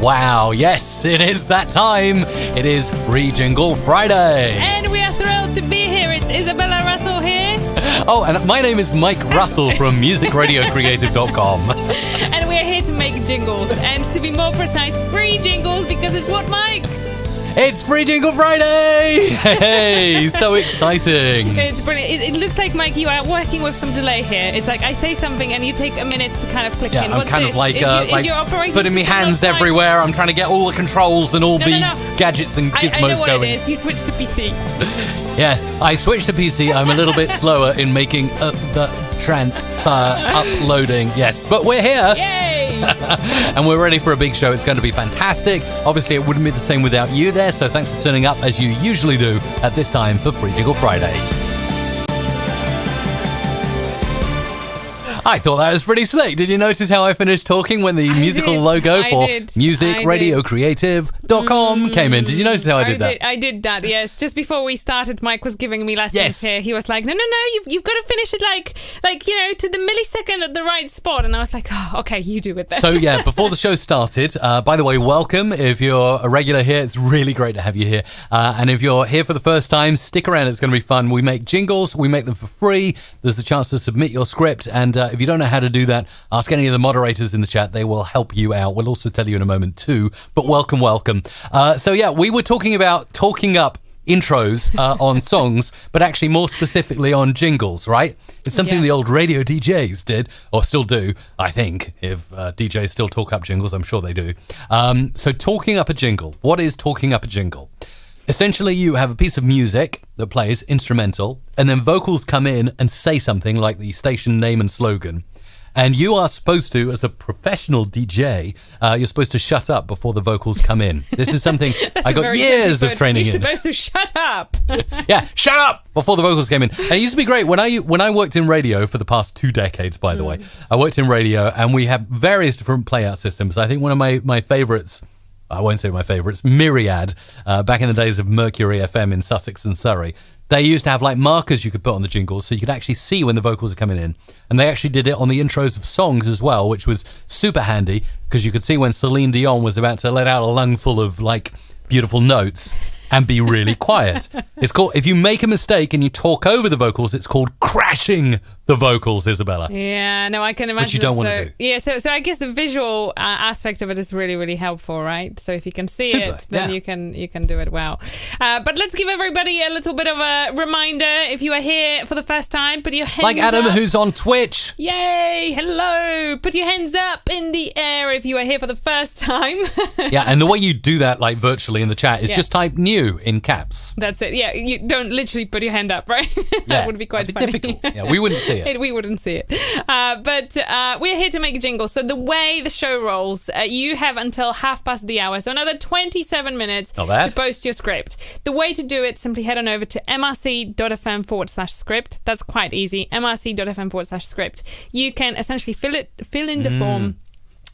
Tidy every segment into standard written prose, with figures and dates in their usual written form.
Wow, yes, it is that time. It is Free Jingle Friday. And we are thrilled to be here. It's Izabela Russell here. Oh, and my name is Mike Russell from musicradiocreative.com. And we are here to make jingles. And to be more precise, free jingles, because it's what, Mike? It's Free Jingle Friday! Hey, so exciting. It's brilliant. It looks like, Mike, you are working with some delay here. It's like I say something and you take a minute to kind of click in. I'm What's kind this? of like, is your operating putting my system hands not fine? everywhere. I'm trying to get all the controls and all the gadgets and gizmos I know what going. it is. You switched to PC. Yes, I switched to PC. I'm a little bit slower in making the uploading. Yes, but we're here. Yay! And we're ready for a big show. It's going to be fantastic. Obviously, it wouldn't be the same without you there, so thanks for turning up as you usually do at this time for Free Jingle Friday. I thought that was pretty slick. Did you notice how I finished talking when the musical logo for musicradiocreative.com came in? Did you notice how I did that? I did that, yes. Just before we started, Mike was giving me lessons here. He was like, no, you've got to finish it like to the millisecond at the right spot. And I was like, oh, okay, you do it then. So, yeah, before the show started, by the way, welcome. If you're a regular here, it's really great to have you here. And if you're here for the first time, stick around. It's going to be fun. We make jingles. We make them for free. There's a chance to submit your script. And if you don't know how to do that, ask any of the moderators in the chat. They will help you out. We'll also tell you in a moment too. But welcome. So yeah, we were talking about talking up intros on songs, but actually more specifically on jingles, right? It's something the old radio DJs did, or still do, I think. If DJs still talk up jingles, I'm sure they do. So talking up a jingle. What is talking up a jingle? Essentially, you have a piece of music that plays, instrumental, and then vocals come in and say something like the station name and slogan. And you are supposed to, as a professional DJ, you're supposed to shut up before the vocals come in. This is something I got years of training in. You're supposed to shut up. Yeah, shut up before the vocals came in. And it used to be great. When I worked in radio for the past 2 decades, by the way, I worked in radio and we had various different playout systems. I think one of my favorites, I won't say my favourites, Myriad, back in the days of Mercury FM in Sussex and Surrey. They used to have like markers you could put on the jingles so you could actually see when the vocals are coming in. And they actually did it on the intros of songs as well, which was super handy because you could see when Celine Dion was about to let out a lungful of like beautiful notes and be really quiet. It's called, if you make a mistake and you talk over the vocals, it's called crashing the vocals, Izabela. Yeah, no, I can imagine. Which you don't want to do. Yeah, so I guess the visual aspect of it is really, really helpful, right? So if you can see it, then you can do it well. But let's give everybody a little bit of a reminder. If you are here for the first time, put your hands up. Like Adam, who's on Twitch. Yay! Hello! Put your hands up in the air if you are here for the first time. Yeah, and the way you do that, like virtually in the chat, is just type new in caps. That's it. Yeah, you don't literally put your hand up, right? That would be quite funny. Difficult. Yeah, we wouldn't see it. We wouldn't see it. But we're here to make jingles. So the way the show rolls, you have until hour, so another 27 minutes to post your script. The way to do it, simply head on over to mrc.fm/script. That's quite easy. mrc.fm/script. You can essentially fill in the form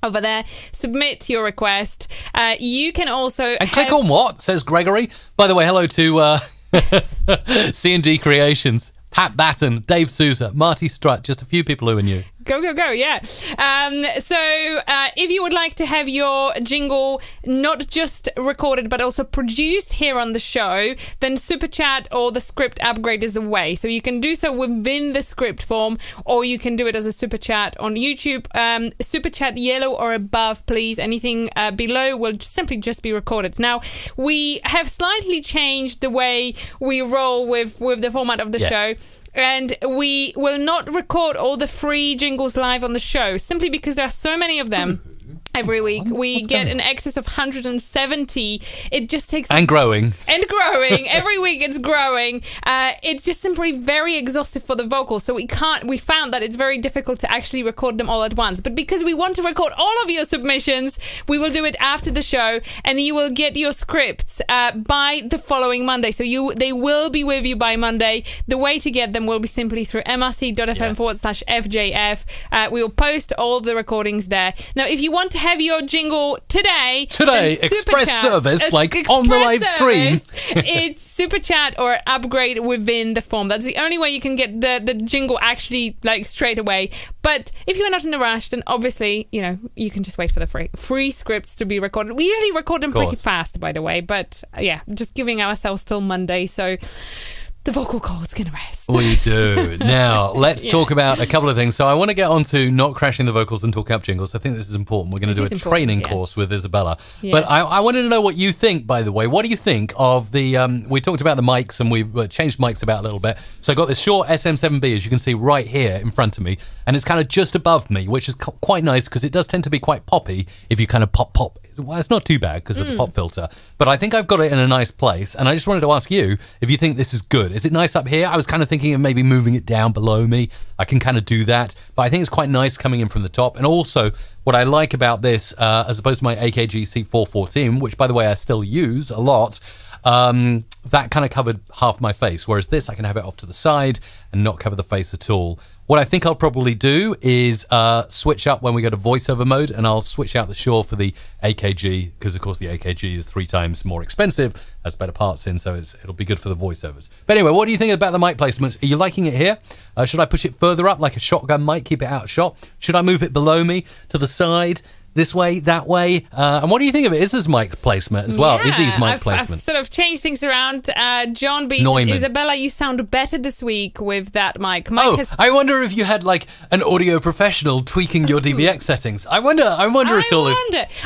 over there, submit your request. You can also click on what, says Gregory. By the way, hello to C&D Creations, Pat Batten, Dave Sousa, Marty Strutt, just a few people who are new. Go, yeah. So if you would like to have your jingle not just recorded but also produced here on the show, then Super Chat or the script upgrade is the way. So you can do so within the script form, or you can do it as a Super Chat on YouTube. Super Chat yellow or above, please. Anything below will simply just be recorded. Now, we have slightly changed the way we roll with the format of the show. And we will not record all the free jingles live on the show, simply because there are so many of them. Every week we get in excess of 170. It just takes growing. Every week it's growing. It's just simply very exhaustive for the vocals. So we found that it's very difficult to actually record them all at once. But because we want to record all of your submissions, we will do it after the show, and you will get your scripts by the following Monday. So they will be with you by Monday. The way to get them will be simply through mrc.fm/FJF. We will post all the recordings there. Now, if you want to have your jingle today, express service, like on the live stream. It's super chat or upgrade within the form. That's the only way you can get the jingle actually like straight away. But if you're not in a rush, then obviously, you can just wait for the free scripts to be recorded. We usually record them pretty fast, by the way. But yeah, just giving ourselves till Monday. So the vocal cords can rest. We do. Now, let's talk about a couple of things. So I want to get on to not crashing the vocals and talking up jingles. I think this is important. We're going to do a training course with Izabela. Yes. But I wanted to know what you think, by the way. What do you think of the... we talked about the mics and we've changed mics about a little bit. So I got this Shure SM7B, as you can see right here in front of me. And it's kind of just above me, which is quite nice because it does tend to be quite poppy if you kind of pop. Well, it's not too bad because of the pop filter. But I think I've got it in a nice place. And I just wanted to ask you if you think this is good. Is it nice up here? I was kind of thinking of maybe moving it down below me. I can kind of do that. But I think it's quite nice coming in from the top. And also, what I like about this, as opposed to my AKG C414, which, by the way, I still use a lot, that kind of covered half my face. Whereas this, I can have it off to the side and not cover the face at all. What I think I'll probably do is switch up when we go to voiceover mode, and I'll switch out the Shure for the AKG, because of course the AKG is 3 times more expensive, has better parts in, so it'll be good for the voiceovers. But anyway, what do you think about the mic placements? Are you liking it here? Should I push it further up like a shotgun mic, keep it out of shot? Should I move it below me, to the side? This way, that way. And what do you think of it? Is this mic placement as well? Izzy's mic placement. I've sort of changed things around. John B. Izabela, you sound better this week with that mic. I wonder if you had like an audio professional tweaking your DBX settings. I wonder at all.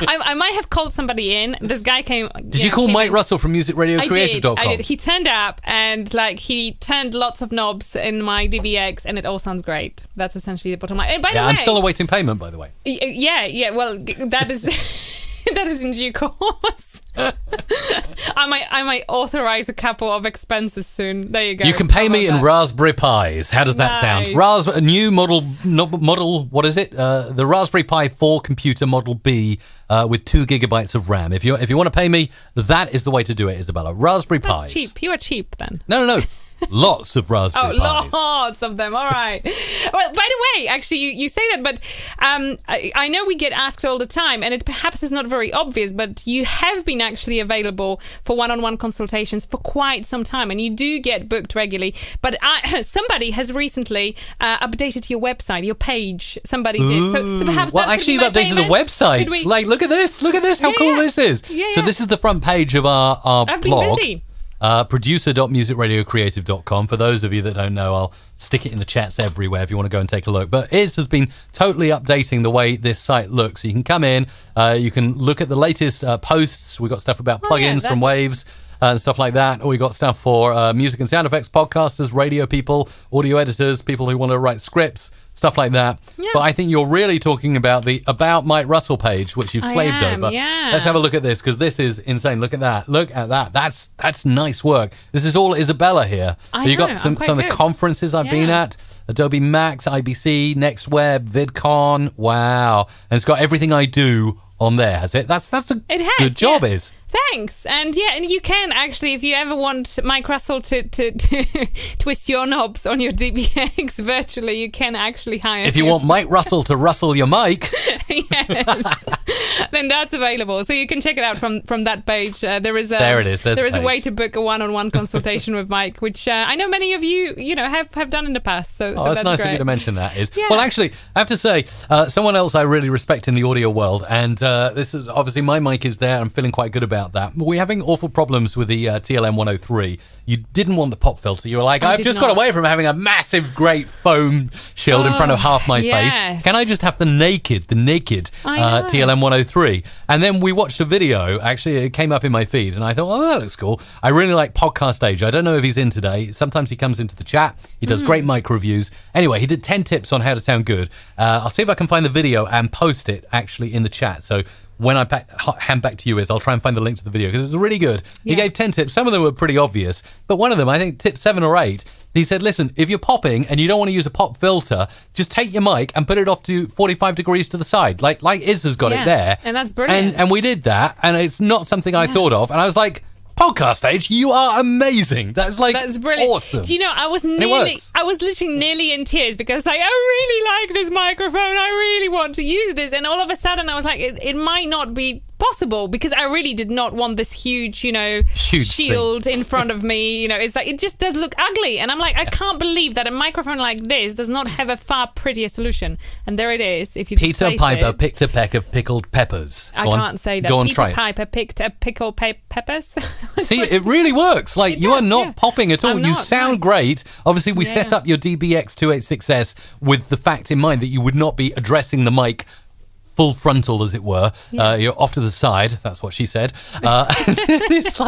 I might have called somebody in. This guy came. Did you call Mike Russell from musicradiocreative.com? I did. He turned up and he turned lots of knobs in my DBX and it all sounds great. That's essentially the bottom line. And by the way, I'm still awaiting payment, by the way. Yeah. Well, that is that is in due course. I might authorize a couple of expenses soon. There you go. You can pay me in Raspberry Pis. How does that sound? A new model. What is it? The Raspberry Pi 4 computer Model B with 2 gigabytes of RAM. If you want to pay me, that is the way to do it, Izabela. Raspberry Pis. That's cheap. You are cheap then. No. Lots of Raspberry Pis. Lots of them. All right. Well, by the way, actually, you say that, but I know we get asked all the time, and it perhaps is not very obvious, but you have been actually available for one-on-one consultations for quite some time, and you do get booked regularly. But somebody has recently updated your website, your page. Somebody did. So perhaps actually, you've updated the website. Like, look at this. How cool this is. Yeah. So this is the front page of our I've blog. been busy. Producer.musicradiocreative.com. For those of you that don't know, I'll stick it in the chats everywhere if you want to go and take a look. But Iz has been totally updating the way this site looks. So you can come in, you can look at the latest posts. We've got stuff about plugins from Waves and stuff like that. Or we got stuff for music and sound effects podcasters, radio people, audio editors, people who want to write scripts, stuff like that. Yeah. But I think you're really talking about the About Mike Russell page, which you've slaved over. Yeah. Let's have a look at this, because this is insane. Look at that. That's nice work. This is all Izabela here. You got some of the conferences I've been at. Adobe Max, IBC, NextWeb, VidCon. Wow. And it's got everything I do on there, has it? That's a good job, Iz. Thanks. And you can actually, if you ever want Mike Russell to twist your knobs on your DBX virtually, you can actually hire him. If you want Mike Russell to rustle your mic. Yes. Then that's available. So you can check it out from that page. There is a way to book a one-on-one consultation with Mike, which I know many of you have done in the past. So that's nice of you to mention that, Iz. Yeah. Well, actually, I have to say, someone else I really respect in the audio world, and this is obviously my mic is there. I'm feeling quite good about that. We're having awful problems with the TLM 103. You didn't want the pop filter. You were like, I've just got away from having a massive, great foam shield in front of half my face. Can I just have the naked TLM 103? And then we watched a video. Actually, it came up in my feed, and I thought, oh, that looks cool. I really like Podcast Age. I don't know if he's in today. Sometimes he comes into the chat. He does great mic reviews. Anyway, he did 10 tips on how to sound good. I'll see if I can find the video and post it actually in the chat. So when I hand back to you, I'll try and find the link to the video, because it's really good. Yeah. He gave 10 tips. Some of them were pretty obvious, but one of them, I think tip 7 or 8, he said, listen, if you're popping and you don't want to use a pop filter, just take your mic and put it off to 45 degrees to the side, like Iz has got it there. And that's brilliant. And we did that, and it's not something I thought of, and I was like, Podcast Age, you are amazing. That's brilliant. Awesome. Do you know, I was literally nearly in tears because I really like this microphone. I really want to use this. And all of a sudden I was like, it might not be possible because I really did not want this huge shield thing in front of me. It's like, it just does look ugly. And I'm like, I can't believe that a microphone like this does not have a far prettier solution. And there it is. If you Peter Piper picked a peck of pickled peppers. I can't say that. Go on, Peter try Piper picked a pickled peppers. See, it really works. You are not popping at all. You sound great. Obviously, we set up your DBX286S with the fact in mind that you would not be addressing the mic full frontal, as it were. Yeah. You're off to the side. That's what she said. It's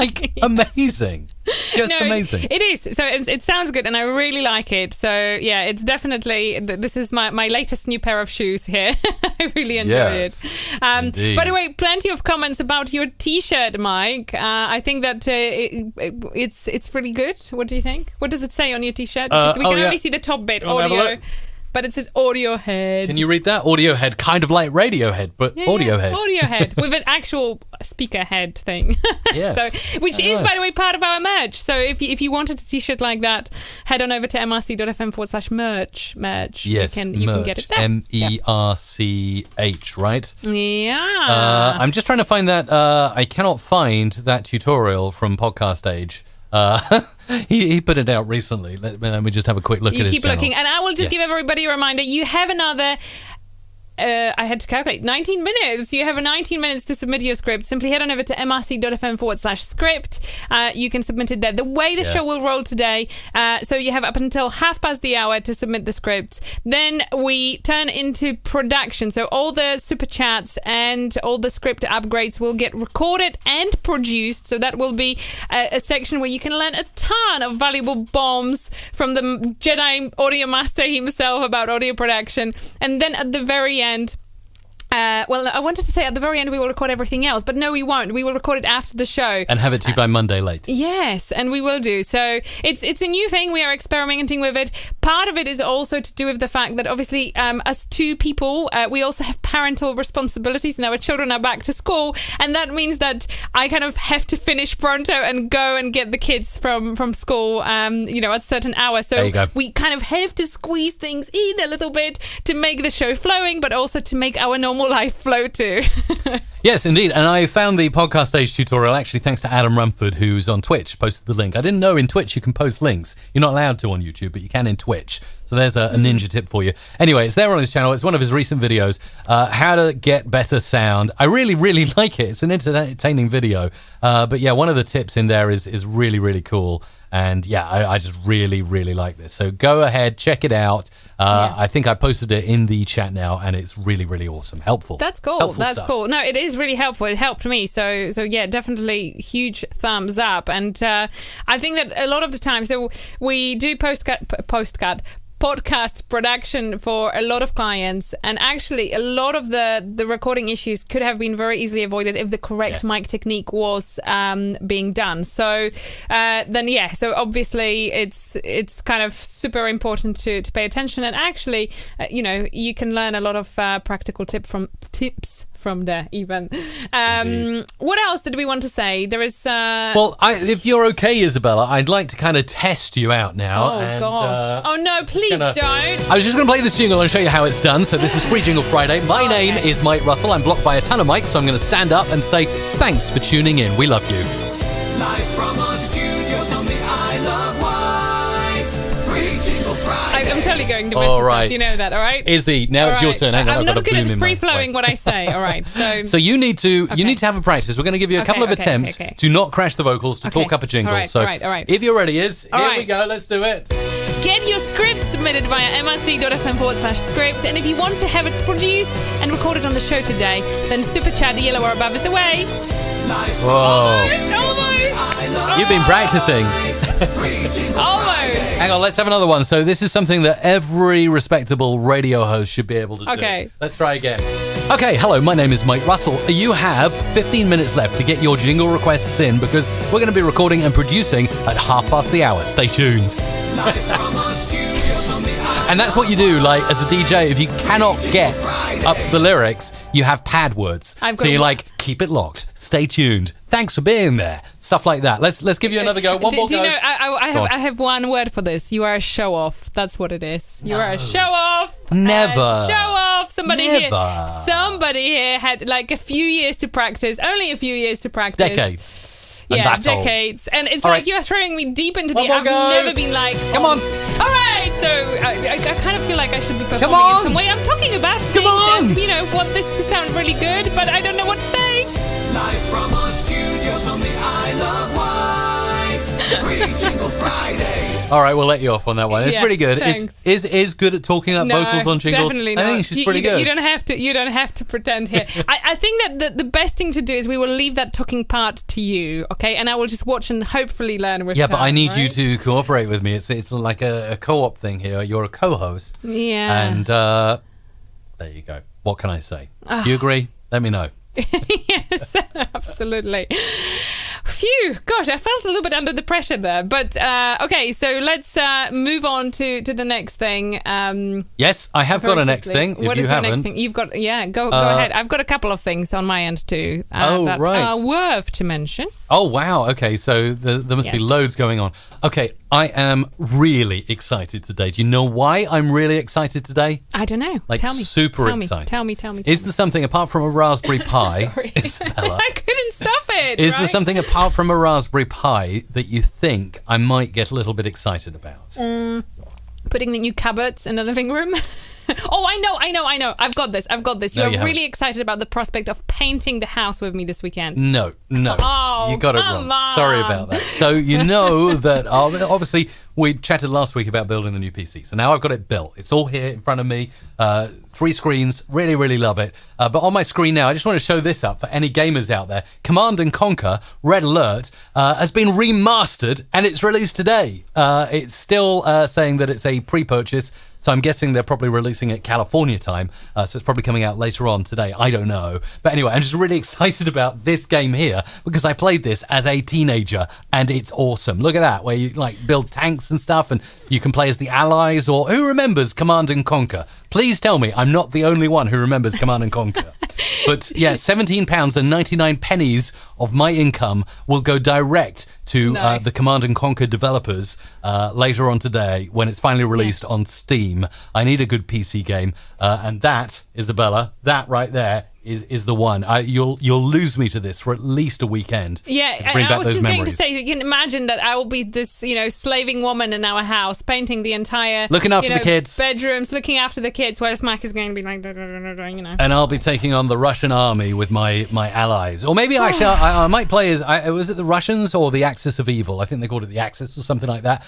amazing. Just amazing. It is. So it sounds good, and I really like it. So yeah, it's definitely. This is my latest new pair of shoes here. I really enjoy it. By the way, plenty of comments about your T-shirt, Mike. I think that it's pretty good. What do you think? What does it say on your T-shirt? Because we can only see the top bit, audio. But it says audio head. Can you read that? Audio head, kind of like Radiohead, but audio head. Audio head with an actual speaker head thing. Yes. Which is, by the way, part of our merch. So if you wanted a T-shirt like that, head on over to mrc.fm/merch. Yes, you can get it there. MERCH, right? Yeah. I'm just trying to find that. I cannot find that tutorial from Podcast Age. He put it out recently. Let me just have a quick look at his keep channel. looking, and I will just give everybody a reminder. You have another. I had to calculate 19 minutes. You have 19 minutes to submit your script. Simply head on over to mrc.fm/script. You can submit it there. The way the show will roll today, so you have up until 1:30 to submit the scripts. Then we turn into production. So all the super chats and all the script upgrades will get recorded and produced. So that will be a section where you can learn a ton of valuable bombs from the Jedi audio master himself about audio production. And then at the very end, I wanted to say at the very end we will record everything else, but no, we won't. We will record it after the show and have it to you by Monday late. Yes, and we will do. So it's a new thing. We are experimenting with it. Part of it is also to do with the fact that obviously as two people, we also have parental responsibilities, and our children are back to school, and that means that I kind of have to finish pronto and go and get the kids from school at certain hours. So we kind of have to squeeze things in a little bit to make the show flowing, but also to make our normal life flow too. Yes, indeed. And I found the Podcast Age tutorial actually thanks to Adam Rumford, who's on Twitch, posted the link. I didn't know in Twitch you can post links. You're not allowed to on YouTube, but you can in Twitch. So there's a ninja tip for you. Anyway, it's there on his channel. It's one of his recent videos, how to get better sound. I really, really like it. It's an entertaining video. But yeah, one of the tips in there is really, really cool. And yeah, I just really, really like this. So go ahead, check it out. I think I posted it in the chat now, and it's really, really awesome. Helpful. That's cool. Helpful That's stuff. cool. No, it is really helpful. It helped me. So yeah, definitely huge thumbs up. And I think that a lot of the time, so we do podcast production for a lot of clients, and actually a lot of the recording issues could have been very easily avoided if the correct mic technique was being done. So so obviously it's kind of super important to pay attention, and actually you can learn a lot of practical tips from there even. What else did we want to say? There is if you're okay, Izabela, I'd like to kind of test you out now. Oh gosh. Oh no, please don't. I was just going to play this jingle and show you how it's done. So this is Free Jingle Friday. My name is Mike Russell. I'm blocked by a ton of mics, so I'm going to stand up and say thanks for tuning in. We love you. Live from our studios on the Isle of Wight. Free Jingle Friday. I'm totally going to mess this up. You know that, all right? Izzy, now it's your turn. Hang on, I'm I've got not a good bloom at in my free-flowing what I say, all right? So you need to have a practice. We're going to give you a couple of attempts to not crash the vocals, to talk up a jingle. All right. If you're ready, here we go. Let's do it. Get your script submitted via mrc.fm/script, and if you want to have it produced and recorded on the show today, then super chat the yellow or above is the way. Whoa. Almost. You've been practicing. Almost. Hang on, let's have another one. So this is something that every respectable radio host should be able to do. Okay. Let's try again. Okay, hello, my name is Mike Russell. You have 15 minutes left to get your jingle requests in, because we're going to be recording and producing at 1:30. Stay tuned. And that's what you do, like, as a DJ. If you cannot get up to the lyrics, you have pad words. So you keep it locked. Stay tuned. Thanks for being there. Stuff like that. Let's give you another go. One more do you go. know, I have one word for this. You are a show-off. That's what it is. You are a show-off. Never. Show-off. Somebody here Never. had like a few years to practice. Only a few years to practice. Decades. And Yeah, that's all. decades. And it's All like right. you are throwing me deep into One the... more I've go. never been like... Come on. All right. So I kind of feel like I should be performing on. in some way. I'm talking about Come things on. that, you know, want this to sound really good, but I don't know what to say. Live from our studios on the Isle of Wight. Free Jingle Friday. All right, we'll let you off on that one. It's Yeah, pretty good. thanks. Is good at talking up vocals on jingles. Definitely not. I think she's pretty good. You don't have to. You don't have to pretend here. I think that the best thing to do is we will leave that talking part to you, okay? And I will just watch and hopefully learn with. Yeah, but I need you right? to cooperate with me. It's like a co-op thing here. You're a co-host. Yeah. And there you go. What can I say? Do you agree? Let me know. Yes, absolutely. Phew, gosh, I felt a little bit under the pressure there. But okay, so let's move on to the next thing. Yes, I have got a next quickly. thing. If What you is the haven't, next thing? You've got, go ahead. I've got a couple of things on my end too that right. are worth to mention. Oh, wow. Okay, so there must be Yes. loads going on. Okay, I am really excited today. Do you know why I'm really excited today? I don't know. Like, tell me. super tell excited. Tell me. Is there something apart from a Raspberry Pi, Sorry. Izabela, I couldn't stop it. is there right? something apart from a Raspberry Pi that you think I might get a little bit excited about? Putting the new cupboards in the living room? Oh, I know. I've got this. No, You're you really excited about the prospect of painting the house with me this weekend. No. Oh, you got it come wrong. Sorry on. about that. So you know that obviously we chatted last week about building the new PC. So now I've got it built. It's all here in front of me. 3 screens. Really, really love it. But on my screen now, I just want to show this up for any gamers out there. Command & Conquer Red Alert has been remastered and it's released today. It's still saying that it's a pre-purchase. So I'm guessing they're probably releasing it California time. So it's probably coming out later on today. I don't know. But anyway, I'm just really excited about this game here because I played this as a teenager and it's awesome. Look at that, where you like build tanks and stuff and you can play as the Allies, or who remembers Command & Conquer? Please tell me I'm not the only one who remembers Command & Conquer. But yeah, £17.99 of my income will go direct to Nice. the Command & Conquer developers later on today when it's finally released on Steam. I need a good PC game, and that, Izabela, that right there is the one. You'll lose me to this for at least a weekend. Yeah, to bring I back was those just going to memories. say, you can imagine that I will be this, slaving woman in our house, painting the entire, Looking after the kids. bedrooms, looking after the kids, whereas Mike is going to be like, And I'll be taking on the Russian army with my allies. Or maybe actually I might play as, was it the Russians or the Axis of Evil? I think they called it the Axis or something like that.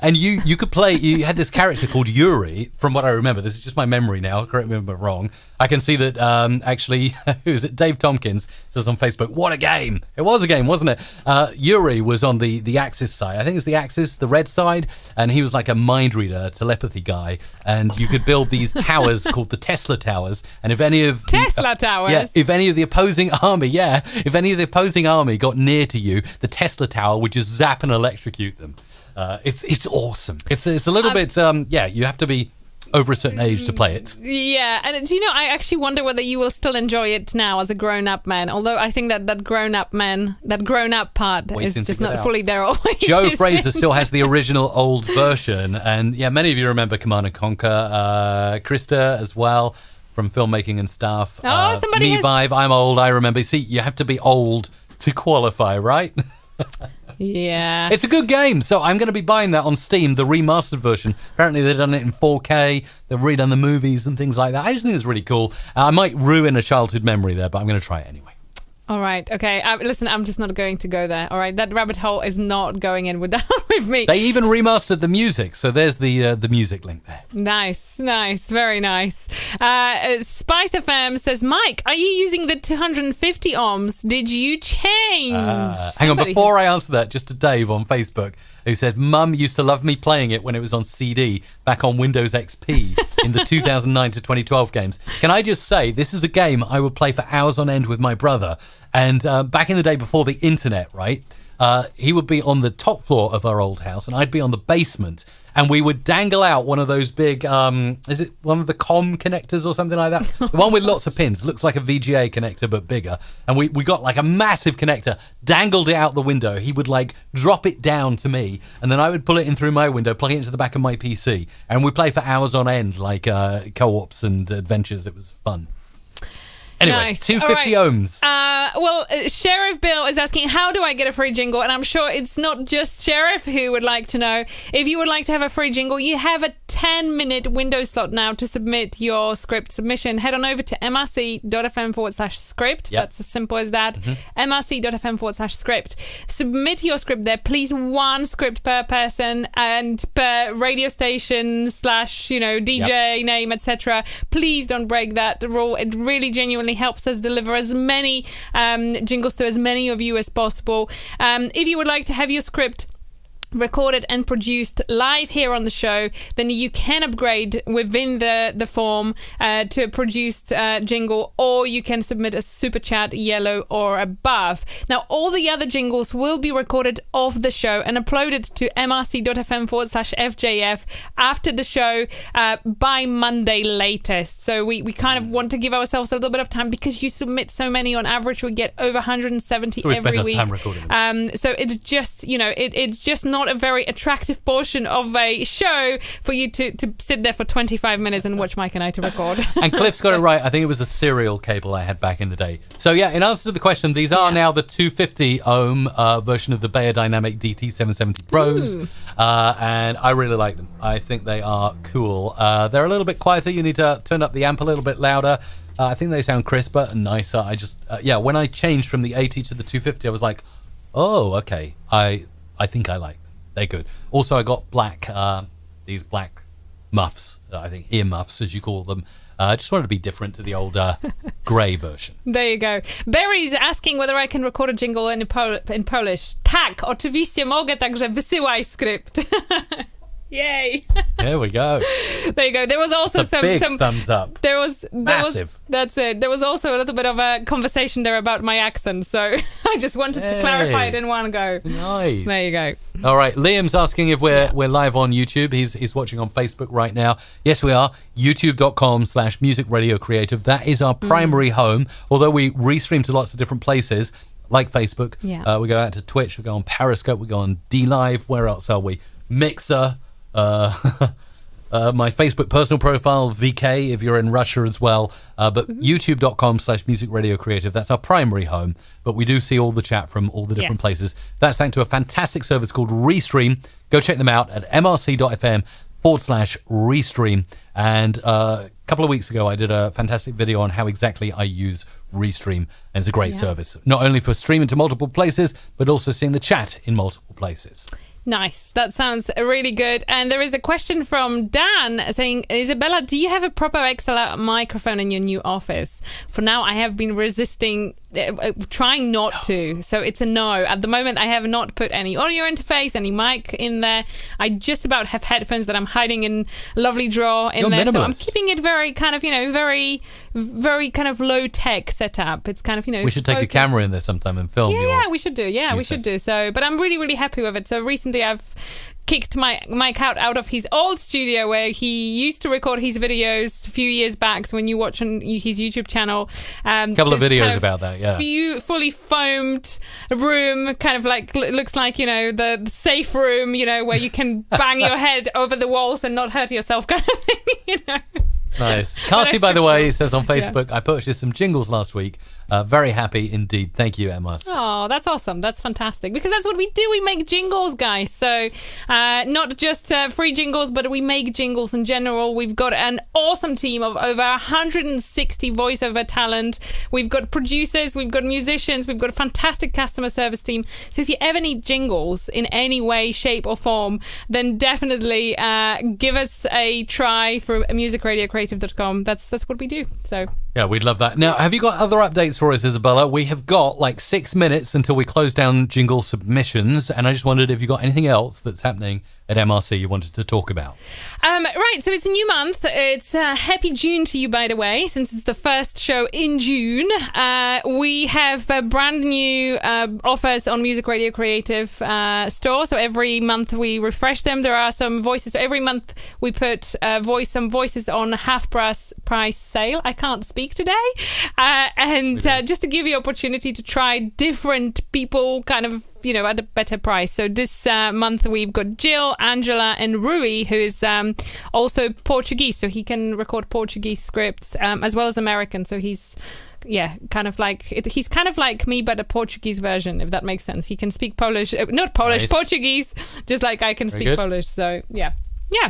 And you could play, you had this character called Yuri, from what I remember. This is just my memory now, correct me if I'm wrong. I can see that actually, who is it? Dave Tompkins says on Facebook, what a game. It was a game, wasn't it? Yuri was on the Axis side. I think it's the Axis, the red side. And he was like a mind reader, telepathy guy. And you could build these towers called the Tesla Towers. And if any of... Tesla towers? Yeah, if any of the opposing army, got near to you, the Tesla Tower would just zap and electrocute them. It's awesome. It's a little bit, you have to be over a certain age to play it. Yeah, and do you know, I actually wonder whether you will still enjoy it now as a grown-up man, although I think that grown-up part Waiting is to just get not out. fully there always. Joe isn't Fraser it? still has the original old version, and yeah, many of you remember Command & Conquer. Krista as well, from filmmaking and stuff. Oh, somebody Me has- Vive, I'm old, I remember. See, you have to be old to qualify, right? Yeah. It's a good game, so I'm going to be buying that on Steam, the remastered version. Apparently they've done it in 4K, they've redone the movies and things like that. I just think it's really cool. I might ruin a childhood memory there, but I'm going to try it anyway. All right. Okay. Listen, I'm just not going to go there. All right. That rabbit hole is not going in with me. They even remastered the music, so there's the music link there. Nice. Very nice. Spice FM says, Mike, are you using the 250 ohms? Did you change? Hang on, before I answer that, just to Dave on Facebook, who said, Mum used to love me playing it when it was on CD back on Windows XP in the 2009 to 2012 games. Can I just say, this is a game I would play for hours on end with my brother. And back in the day before the internet, right? he would be on the top floor of our old house and I'd be on the basement. And we would dangle out one of those big, is it one of the COM connectors or something like that? The one with lots of pins. Looks like a VGA connector, but bigger. And we got like a massive connector, dangled it out the window. He would like drop it down to me. And then I would pull it in through my window, plug it into the back of my PC. And we'd play for hours on end, like co-ops and adventures. It was fun. Anyway, Nice. 250 All right. ohms. Sheriff Bill is asking, how do I get a free jingle? And I'm sure it's not just Sheriff who would like to know. If you would like to have a free jingle, you have a 10-minute window slot now to submit your script submission. Head on over to mrc.fm/script. Yep. That's as simple as that. mrc.fm/script. Submit your script there. Please, one script per person and per radio station / DJ name, etc. Please don't break that rule. It really genuinely helps us deliver as many jingles to as many of you as possible. If you would like to have your script recorded and produced live here on the show, then you can upgrade within the form to a produced jingle, or you can submit a super chat yellow or above. Now, all the other jingles will be recorded off the show and uploaded to mrc.fm/FJF after the show by Monday latest. So we kind of want to give ourselves a little bit of time because you submit so many. On average, we get over 170 So we every spend week. enough time recording them. So it's just, it's just not a very attractive portion of a show for you to sit there for 25 minutes and watch Mike and I to record. And Cliff's got it right. I think it was a serial cable I had back in the day. So yeah, in answer to the question, these are now the 250 ohm version of the Bayer Dynamic DT770 Pros. And I really like them. I think they are cool. They're a little bit quieter. You need to turn up the amp a little bit louder. I think they sound crisper and nicer. I just, when I changed from the 80 to the 250, I was like, oh, okay. I think I like them. They're good. Also, I got these black muffs, I think ear muffs, as you call them. I just wanted to be different to the old grey version. There you go. Barry's asking whether I can record a jingle in Polish. Tak, oczywiście mogę, także wysyłaj skrypt. Yay. There we go. There you go. There was also It's a big some thumbs up. Massive. That's it. There was also a little bit of a conversation there about my accent, so I just wanted to clarify it in one go. Nice. There you go. All right. Liam's asking if we're live on YouTube. He's watching on Facebook right now. Yes, we are. YouTube.com/Music Radio Creative. That is our primary home. Although we restream to lots of different places, like Facebook. Yeah. We go out to Twitch. We go on Periscope. We go on DLive. Where else are we? Mixer. My Facebook personal profile, VK, if you're in Russia as well. But youtube.com/Music Radio Creative. That's our primary home. But we do see all the chat from all the different places. That's thanks to a fantastic service called Restream. Go check them out at mrc.fm/Restream. And a couple of weeks ago, I did a fantastic video on how exactly I use Restream. And it's a great service. Not only for streaming to multiple places, but also seeing the chat in multiple places. Nice. That sounds really good. And there is a question from Dan saying, Isabella, do you have a proper XLR microphone in your new office? For now, I have been resisting, trying not to. So it's a no. At the moment, I have not put any audio interface, any mic in there. I just about have headphones that I'm hiding in a lovely drawer in there. So I'm keeping it very kind of, very, very kind of low tech setup. It's kind of, we should take a camera in there sometime and film. Yeah, we should do. Yeah, we should do. So, but I'm really, really happy with it. So recently I've kicked Mike out of his old studio where he used to record his videos a few years back. So when you watch on his YouTube channel, a couple of videos about that, fully foamed room, kind of like looks like the safe room, where you can bang your head over the walls and not hurt yourself, kind of thing, Nice. Carty, by the way, says on Facebook, I purchased some jingles last week. Very happy indeed. Thank you, Emma. Oh, that's awesome. That's fantastic. Because that's what we do. We make jingles, guys. So not just free jingles, but we make jingles in general. We've got an awesome team of over 160 voiceover talent. We've got producers. We've got musicians. We've got a fantastic customer service team. So if you ever need jingles in any way, shape or form, then definitely give us a try for musicradiocreative.com. That's what we do. So Yeah, we'd love that. Now, have you got other updates for us, Izabela? We have got like 6 minutes until we close down jingle submissions, and I just wondered if you got anything else that's happening at MRC you wanted to talk about. Right, so it's a new month. It's happy June to you, by the way, since it's the first show in June. We have brand new offers on Music Radio Creative Store. So every month we refresh them. There are some voices. So every month we put some voices on half price sale. I can't speak today. And just to give you opportunity to try different people kind of, at a better price. So this month we've got Jill, Angela, and Rui, who is also Portuguese. So he can record Portuguese scripts as well as American. So he's kind of like me, but a Portuguese version, if that makes sense. He can speak Polish, not Polish, nice. Portuguese, just like I can speak Polish. So yeah,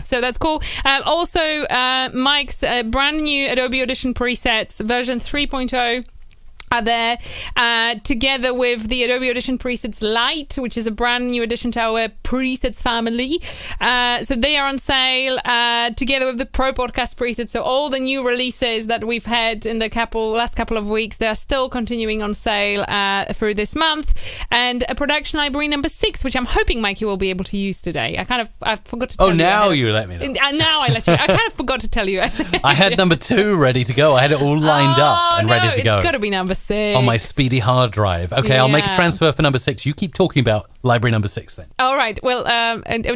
so that's cool. Also, Mike's brand new Adobe Audition presets, version 3.0. Are there together with the Adobe Audition Presets Lite, which is a brand new addition to our presets family. So they are on sale together with the Pro Podcast presets. So all the new releases that we've had in the last couple of weeks, they are still continuing on sale through this month. And a production library number 6, which I'm hoping, Mike, you will be able to use today. I forgot to tell you. Oh, now you let me know. Now I let you. I kind of forgot to tell you. I had number 2 ready to go. I had it all lined up and ready to go. It's got to be number 6. On my speedy hard drive. Okay, I'll make a transfer for number 6. You keep talking about library number 6 then. All right. Well,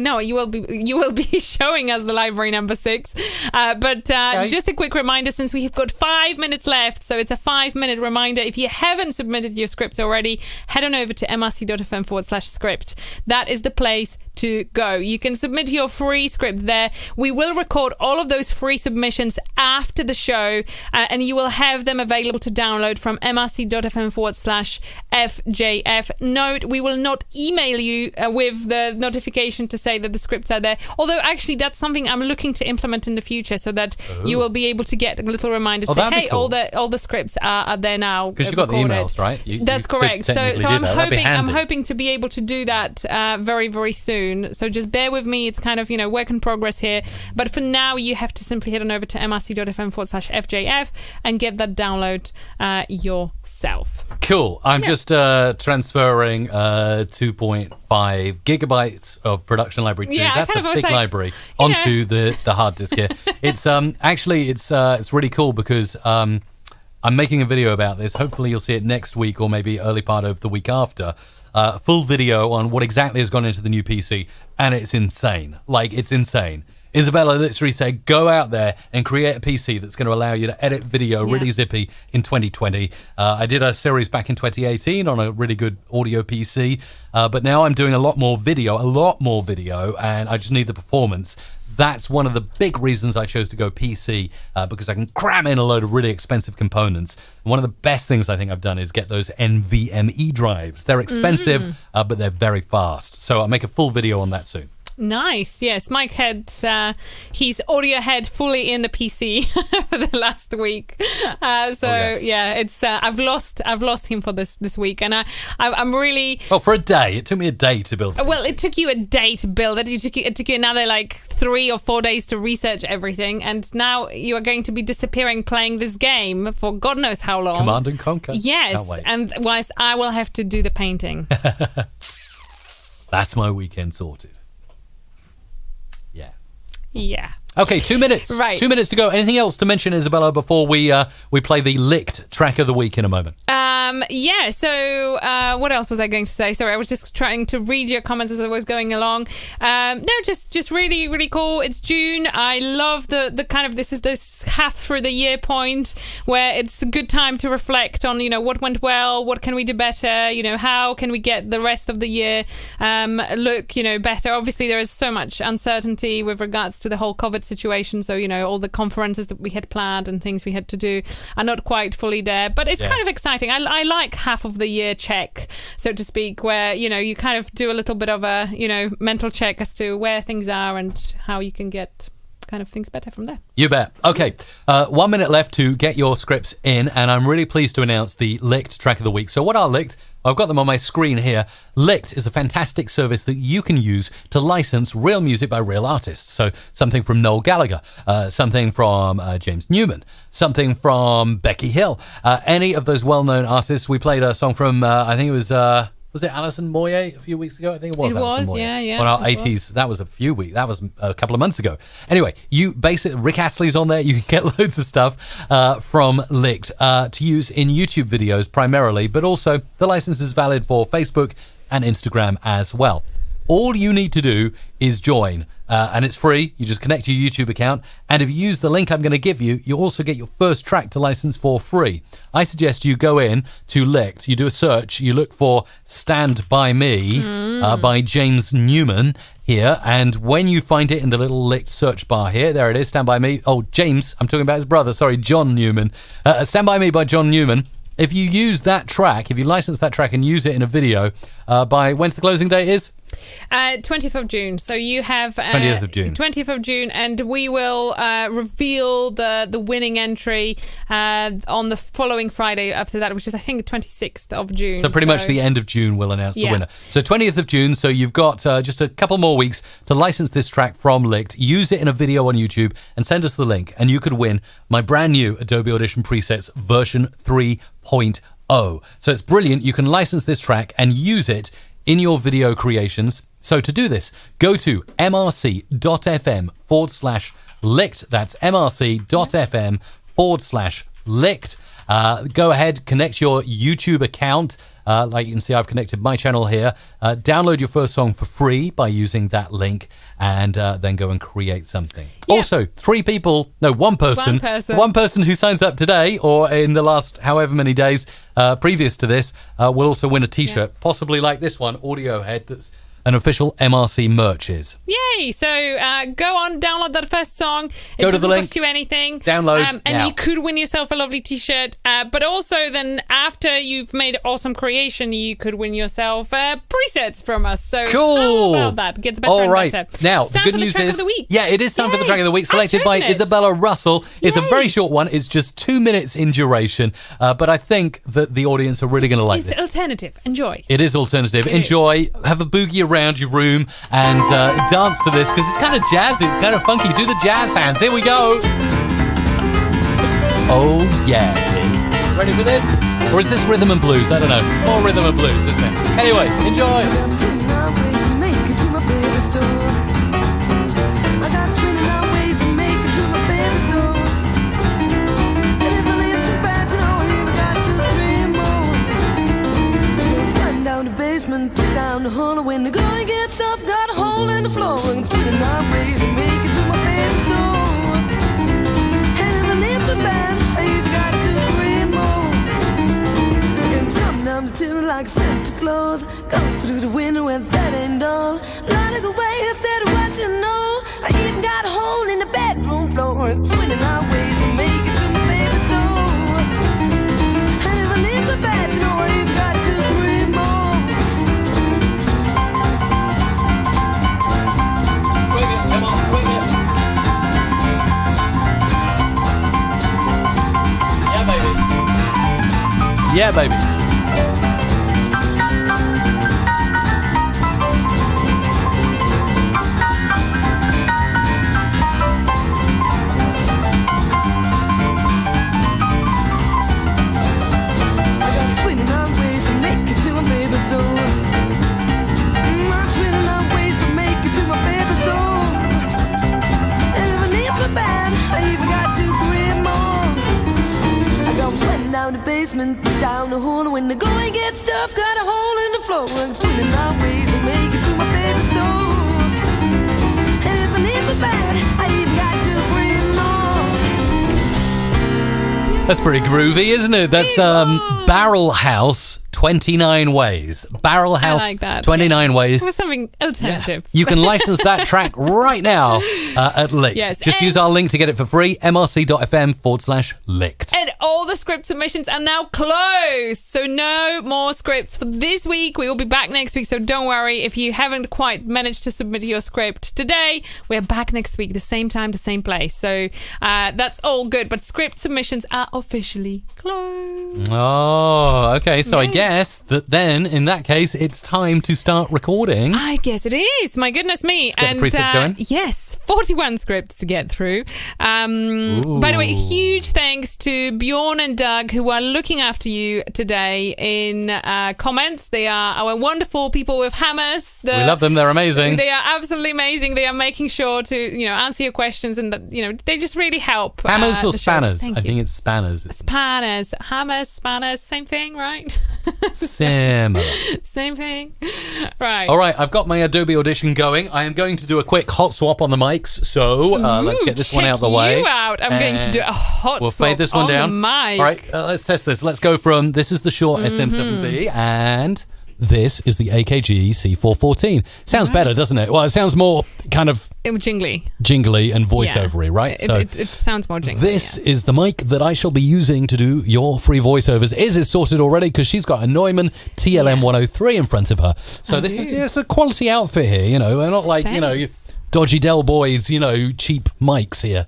no, you will be showing us the library number 6. But just a quick reminder, since we have got 5 minutes left, so it's a 5-minute reminder. If you haven't submitted your script already, head on over to mrc.fm/script. That is the place to go. You can submit your free script there. We will record all of those free submissions after the show, and you will have them available to download from mrc.fm/FJF. Note, we will not email you with the notification to say that the scripts are there. Although, actually, that's something I'm looking to implement in the future, so that you will be able to get a little reminder to say, hey, cool. all the scripts are there now. Because you've got the emails, right? That's correct. So I'm hoping to be able to do that very, very soon. So just bear with me. It's kind of, work in progress here. But for now, you have to simply head on over to mrc.fm/FJF and get that download yourself. Cool. I'm just transferring 2.5 gigabytes of production library 2. That's a big library onto the hard disk here. It's it's really cool because I'm making a video about this. Hopefully you'll see it next week or maybe early part of the week after. Full video on what exactly has gone into the new PC, and it's insane. It's insane. Izabela literally said, go out there and create a PC that's going to allow you to edit video really zippy in 2020. I did a series back in 2018 on a really good audio PC, but now I'm doing a lot more video, and I just need the performance. That's one of the big reasons I chose to go PC, because I can cram in a load of really expensive components. And one of the best things I think I've done is get those NVMe drives. They're expensive, but they're very fast. So I'll make a full video on that soon. Nice. Yes, Mike had his audio head fully in the PC for the last week. It's I've lost him for this week, and I'm really for a day. It took me a day to build. Well, it took you a day to build it. It took you another 3 or 4 days to research everything, and now you are going to be disappearing playing this game for God knows how long. Command and Conquer. Yes, and whilst I will have to do the painting. That's my weekend sorted. Yeah. Okay, 2 minutes. Right. 2 minutes to go. Anything else to mention, Izabela, before we play the licked track of the week in a moment? So what else was I going to say? Sorry, I was just trying to read your comments as I was going along. Just really, really cool. It's June. I love the kind of this half through the year point where it's a good time to reflect on, what went well, what can we do better, how can we get the rest of the year look, better. Obviously, there is so much uncertainty with regards to the whole COVID situation. So, all the conferences that we had planned and things we had to do are not quite fully there. But it's kind of exciting. I like half of the year check, so to speak, where, you kind of do a little bit of a, mental check as to where things are and how you can get kind of things better from there. You bet. Okay, 1 minute left to get your scripts in, and I'm really pleased to announce the Licked track of the week. So what are Licked? I've got them on my screen here. Licked is a fantastic service that you can use to license real music by real artists. So something from Noel Gallagher, something from James Newman, something from Becky Hill, any of those well-known artists. We played a song from, I think it was it Alison Moyet a few weeks ago? I think it was Alison Moyet. Yeah. On our 80s, that was a few weeks. That was a couple of months ago. Anyway, Rick Astley's on there. You can get loads of stuff from Licked to use in YouTube videos primarily, but also the license is valid for Facebook and Instagram as well. All you need to do is join, and it's free. You just connect your YouTube account, and if you use the link I'm going to give you, you also get your first track to license for free. I suggest you go in to Licked, you do a search, you look for Stand By Me by James Newman here, and when you find it in the little Licked search bar here, there it is, Stand By Me. Oh, James, I'm talking about his brother, sorry, John Newman. Stand By Me by John Newman. If you use that track, if you license that track and use it in a video, by when's the closing date is? 20th of June. So you have 20th of June. 20th of June, and we will reveal the winning entry on the following Friday after that, which is I think the 26th of June. So pretty much the end of June we'll announce the winner. So 20th of June, so you've got just a couple more weeks to license this track from Licked, use it in a video on YouTube, and send us the link, and you could win my brand new Adobe Audition presets version 3.0. So it's brilliant. You can license this track and use it in your video creations. So to do this, go to mrc.fm/licked. That's mrc.fm/licked. Go ahead, connect your YouTube account. Like you can see, I've connected my channel here. Download your first song for free by using that link, and then go and create something. Yeah. Also, one person who signs up today or in the last however many days previous to this will also win a t-shirt, possibly like this one, Audiohead, that's an official MRC merch is. Yay! So go on, download that first song. It go to the link. Doesn't cost you anything. Download and now. you could win yourself a lovely t-shirt. But also then after you've made awesome creation, you could win yourself presets from us. So cool. How about that? Gets better All and right. better. Now, it's the time good for news the track is, of the week. yeah, it is time for the track of the week, selected by Izabela Russell. It's a very short one. It's just 2 minutes in duration. But I think that the audience are really going to like this. It's alternative. Enjoy. It is alternative. Enjoy. Have a boogie around your room and dance to this because it's kind of jazzy. It's kind of funky. Do the jazz hands. Here we go. Oh, yeah. Ready for this? Or is this rhythm and blues? I don't know. More rhythm and blues, isn't it? Anyway, enjoy. Down the hall when the going gets stuff, got a hole in the floor and 29 ways to make it to my baby's door. And if I need so bad, I even gotta do 3 more. I can come down the chimney like Santa Claus, go through the window and that ain't all. Light away instead of what you know. I even got a hole in the bedroom floor and 29 ways to make it to my baby's door. And if I need so bad, you know I even gotta do 3 more. Come on, swing it. Yeah, baby. Yeah, baby. I got 29 ways to make it to my baby's door. 29 ways to make it to my baby's door. Bad, I even got 2, 3 more. I got one down the basement, down the hole when the going gets tough, got a hole in the floor and 29 ways to make it to my baby's door. And if I need so bad, I even got 2, 3 more. That's pretty groovy, isn't it? That's Barrel House 29 ways. Barrel House, I like that. 29 ways. It was something alternative. You can license that track right now at Licked. Yes, Just use our link to get it for free, mrc.fm/licked. And all the script submissions are now closed. So no more scripts for this week. We will be back next week. So don't worry if you haven't quite managed to submit your script today. We're back next week, the same time, the same place. So that's all good. But script submissions are officially closed. Oh, okay. So I guess that then, in that case, it's time to start recording. I guess it is. My goodness me. Let's get the presets going. Yes, 41 scripts to get through. By the way, huge thanks to Bjorn and Doug who are looking after you today in comments. They are our wonderful people with hammers. We love them. They're amazing. They are absolutely amazing. They are making sure to, answer your questions and they just really help. Hammers or the shows. spanners? Thank I you. think it's spanners. Spanners, hammers, spanners, same thing, right? Similar. Same thing. Right. All right, I've got my Adobe Audition going. I am going to do a quick hot swap on the mics. So let's get this one out of the way. You out. I'm going to do a hot We'll swap fade this one on down. the mic. All right, let's test this. Let's go from, this is the Shure SM7B, and this is the AKG C414. Sounds better, doesn't it? Well, it sounds more kind of Jingly. jingly and voiceovery, right? It sounds more jingly. This is the mic that I shall be using to do your free voiceovers. Is it sorted already? Because she's got a Neumann TLM 103 in front of her. So it's a quality outfit here, We're not like, Thanks. dodgy Dell boys, cheap mics here.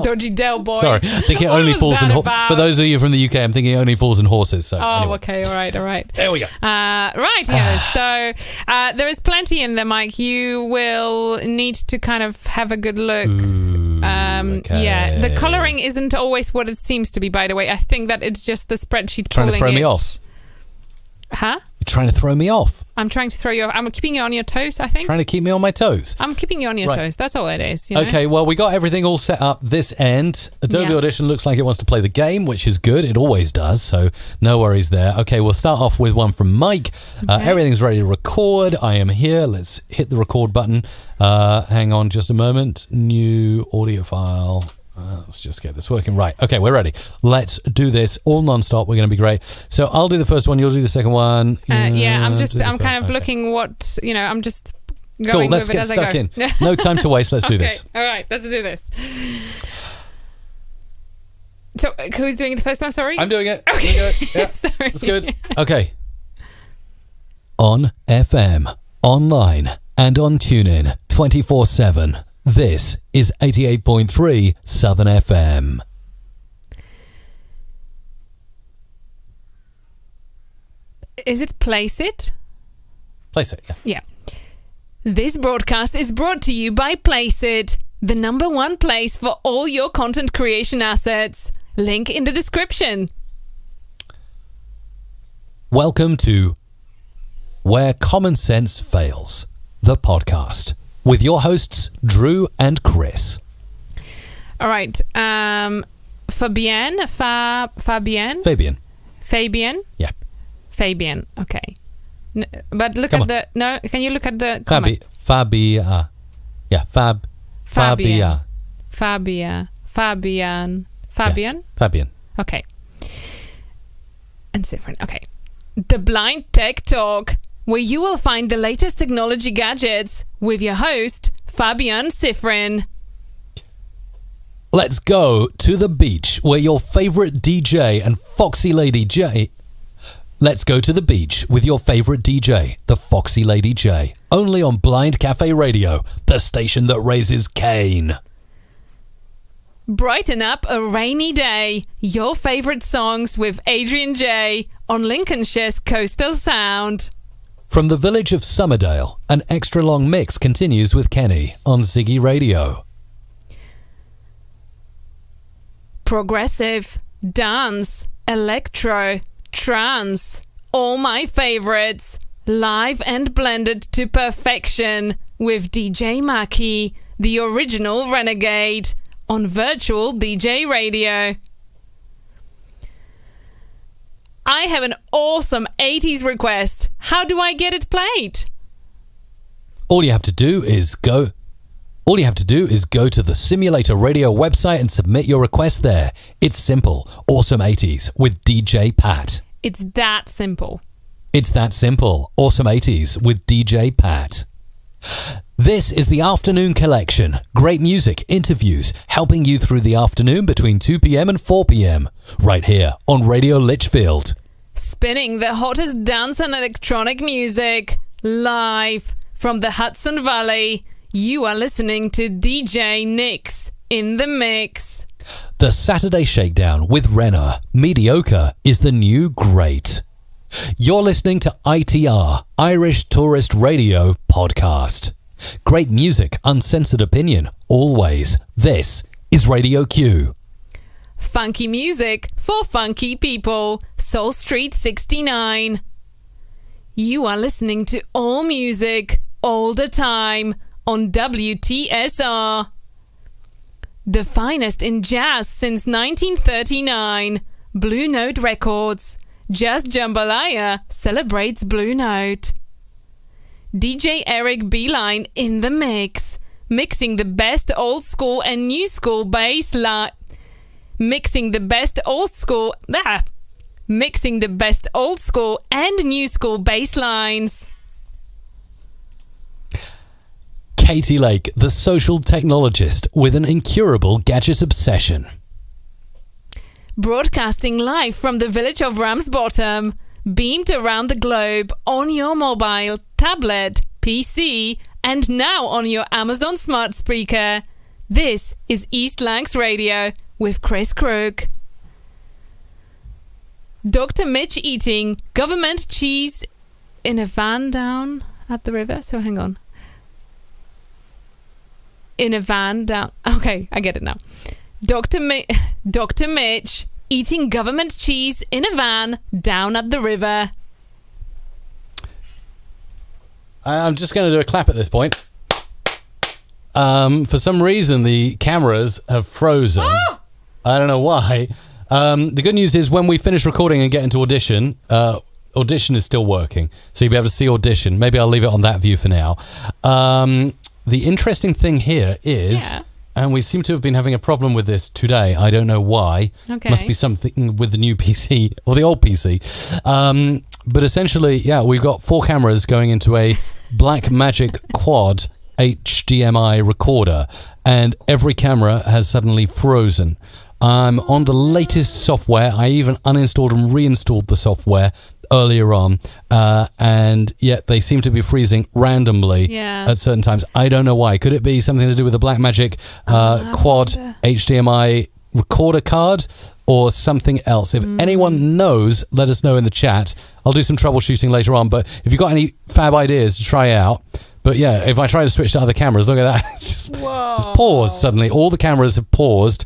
Dodgy Dell boys. Sorry, I think it What only was falls in that horses. about? For those of you from the UK, I'm thinking it only falls in horses. So anyway. Okay, all right. There we go. Right, so there is plenty in there, Mike. You will need to kind of have a good look. okay. Yeah, the coloring isn't always what it seems to be, by the way. I think that it's just the spreadsheet Trying to pulling throw me it. off. Huh? You're trying to throw me off. I'm trying to throw you off. I'm keeping you on your toes, I think. Trying to keep me on my toes. I'm keeping you on your Right. toes. That's all it is. Okay, well, we got everything all set up this end. Adobe Yeah. Audition looks like it wants to play the game, which is good. It always does, so no worries there. Okay, we'll start off with one from Mike. Everything's ready to record. I am here. Let's hit the record button. Hang on just a moment. New audio file. Let's just get this working. Right. Okay, we're ready. Let's do this all non-stop. We're going to be great. So I'll do the first one. You'll do the second one. I'm I'm kind of looking what, I'm just Cool, going let's with it get as I stuck go. in. No time to waste. Let's do Okay, this. all right, let's do this. So, who's doing the first one? Sorry? I'm doing it. Okay. Yeah, Sorry. that's good. Okay. On FM, online, and on TuneIn 24/7. This is 88.3 Southern FM. Is it Place It? Place it. Yeah. Yeah. This broadcast is brought to you by Place It, the #1 place for all your content creation assets. Link in the description. Welcome to Where Common Sense Fails, the podcast, with your hosts, Drew and Chris. All right. Fabienne? Fabienne? Fabian. Yeah. Fabian. Okay. But look Come at on. the... No, can you look at the comments? Fabia. Yeah, Fabia. Fabian. Fabian. Okay. And different. Okay. The Blind Tech Talk, where you will find the latest technology gadgets with your host, Fabian Sifrin. Let's go to the beach where your favorite DJ and Foxy Lady J. Let's go to the beach with your favorite DJ, the Foxy Lady J. Only on Blind Cafe Radio, the station that raises Cain. Brighten up a rainy day. Your favorite songs with Adrian J on Lincolnshire's Coastal Sound. From the village of Summerdale, an extra long mix continues with Kenny on Ziggy Radio. Progressive, dance, electro, trance, all my favorites, live and blended to perfection with DJ Maki, the original renegade, on Virtual DJ Radio. I have an awesome 80s request. How do I get it played? All you have to do is go to the Simulator Radio website and submit your request there. It's simple. Awesome 80s with DJ Pat. It's that simple. It's that simple. Awesome 80s with DJ Pat. This is the Afternoon Collection. Great music, interviews, helping you through the afternoon between 2 p.m. and 4 p.m. Right here on Radio Litchfield. Spinning the hottest dance and electronic music live from the Hudson Valley. You are listening to DJ Nick's in the Mix. The Saturday Shakedown with Renner. Mediocre is the new great. You're listening to ITR, Irish Tourist Radio Podcast. Great music, uncensored opinion, always. This is Radio Q. Funky music for funky people. Soul Street 69. You are listening to all music, all the time, on WTSR. The finest in jazz since 1939. Blue Note Records. Jazz Jambalaya celebrates Blue Note. DJ Eric Beeline in the mix. Mixing the best old school and new school bass line. Mixing the best old school and new school bass lines. Katie Lake, the social technologist with an incurable gadget obsession. Broadcasting live from the village of Ramsbottom, beamed around the globe on your mobile, tablet, PC, and now on your Amazon smart speaker. This is East Lancs Radio with Chris Crook. Dr. Mitch eating government cheese in a van down at the river. So hang on. In a van down. Okay, I get it now. Dr. Mitch eating government cheese in a van down at the river. I'm just going to do a clap at this point. For some reason, the cameras have frozen. Ah! I don't know why. The good news is when we finish recording and get into Audition, Audition is still working. So you'll be able to see Audition. Maybe I'll leave it on that view for now. The interesting thing here is... Yeah. And we seem to have been having a problem with this today. I don't know why. Okay. Must be something with the new PC or the old PC. But essentially, yeah, we've got 4 cameras going into a Blackmagic Quad HDMI recorder, and every camera has suddenly frozen. I'm on the latest software. I even uninstalled and reinstalled the software earlier on, and yet they seem to be freezing randomly at certain times. I don't know why. Could it be something to do with the Blackmagic Quad HDMI recorder card or something else? If anyone knows, let us know in the chat. I'll do some troubleshooting later on, but if you've got any fab ideas to try out. But yeah, if I try to switch to other cameras, look at that. It's paused suddenly. All the cameras have paused.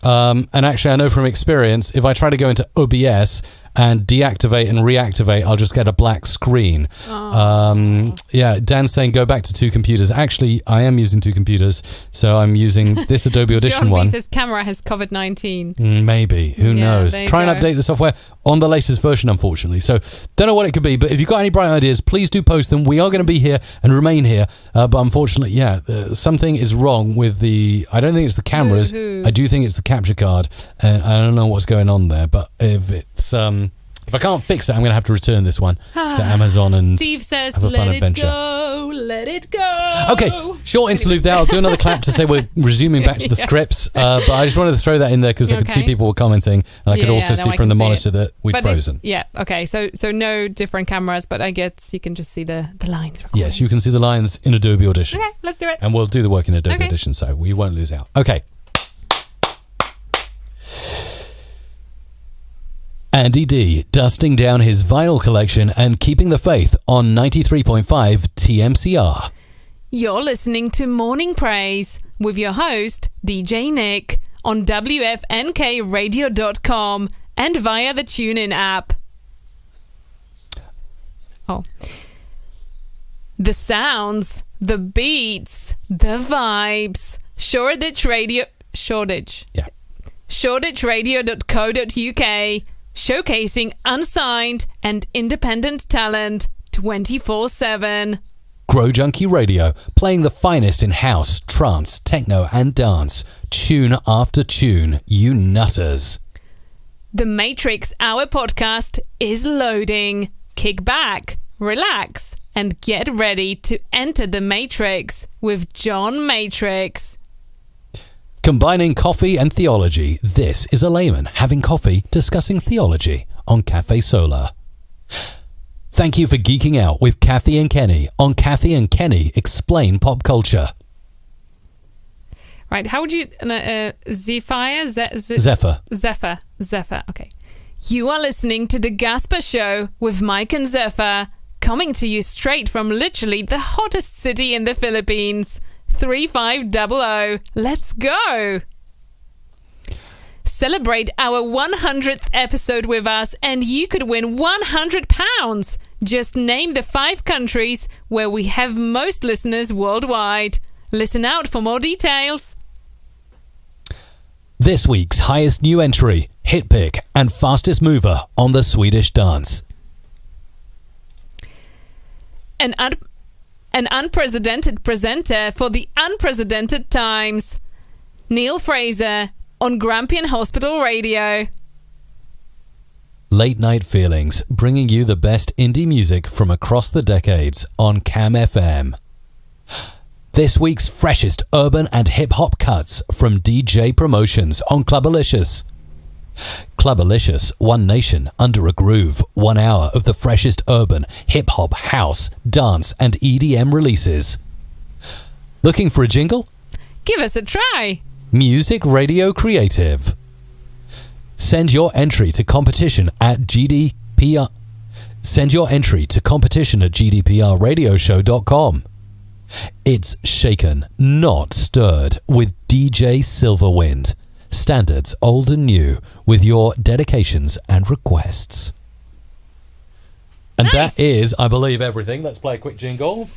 And actually, I know from experience, if I try to go into OBS and deactivate and reactivate, I'll just get a black screen. Yeah, Dan's saying go back to 2 computers. Actually, I am using 2 computers, so I'm using this Adobe Audition John one. B says camera has COVID-19. Maybe. Who knows? Try and update the software on the latest version, unfortunately. So, don't know what it could be, but if you've got any bright ideas, please do post them. We are going to be here and remain here, but unfortunately, something is wrong with the... I don't think it's the cameras. I do think it's the capture card, and I don't know what's going on there, but if it's... if I can't fix it, I'm going to have to return this one to Amazon and Steve says, have a fun adventure. Let it go. Okay, short interlude there. I'll do another clap to say we're resuming back to the scripts. But I just wanted to throw that in there because I could see people were commenting, and I could also see from the monitor that we'd frozen. Okay. So no different cameras, but I guess you can just see the lines recording. Yes, you can see the lines in Adobe Audition. Okay, let's do it. And we'll do the work in Adobe Audition, so we won't lose out. Okay. Andy D, dusting down his vinyl collection and keeping the faith on 93.5 TMCR. You're listening to Morning Praise with your host, DJ Nick, on WFNKradio.com and via the TuneIn app. The sounds, the beats, the vibes. ShoreditchRadio.co.uk. Showcasing unsigned and independent talent 24/7. Grow Junkie Radio, playing the finest in house, trance, techno and dance. Tune after tune, you nutters. The Matrix Hour podcast is loading. Kick back, relax, and get ready to enter the Matrix with John Matrix. Combining coffee and theology, this is a layman having coffee discussing theology on Cafe Solar. Thank you for geeking out with Kathy and Kenny on Kathy and Kenny Explain Pop Culture. Right, how would you... Zephyr? Zephyr, okay. You are listening to The Gasper Show with Mike and Zephyr, coming to you straight from literally the hottest city in the Philippines, 3500. Let's go! Celebrate our 100th episode with us and you could win £100. Just name the 5 countries where we have most listeners worldwide. Listen out for more details. This week's highest new entry, hit pick, and fastest mover on the Swedish dance. An unprecedented presenter for the unprecedented times. Neil Fraser on Grampian Hospital Radio. Late Night Feelings, bringing you the best indie music from across the decades on Cam FM. This week's freshest urban and hip-hop cuts from DJ Promotions on Clubalicious. Clubalicious, one nation under a groove. 1 hour of the freshest urban, hip-hop, house, dance and EDM releases. Looking for a jingle? Give us a try. Music Radio Creative. Send your entry to competition at GDPR. Send your entry to competition at gdprradioshow.com. It's shaken, not stirred with DJ Silverwind. Standards old and new with your dedications and requests. And Nice. That is, I believe, everything. Let's play a quick jingle.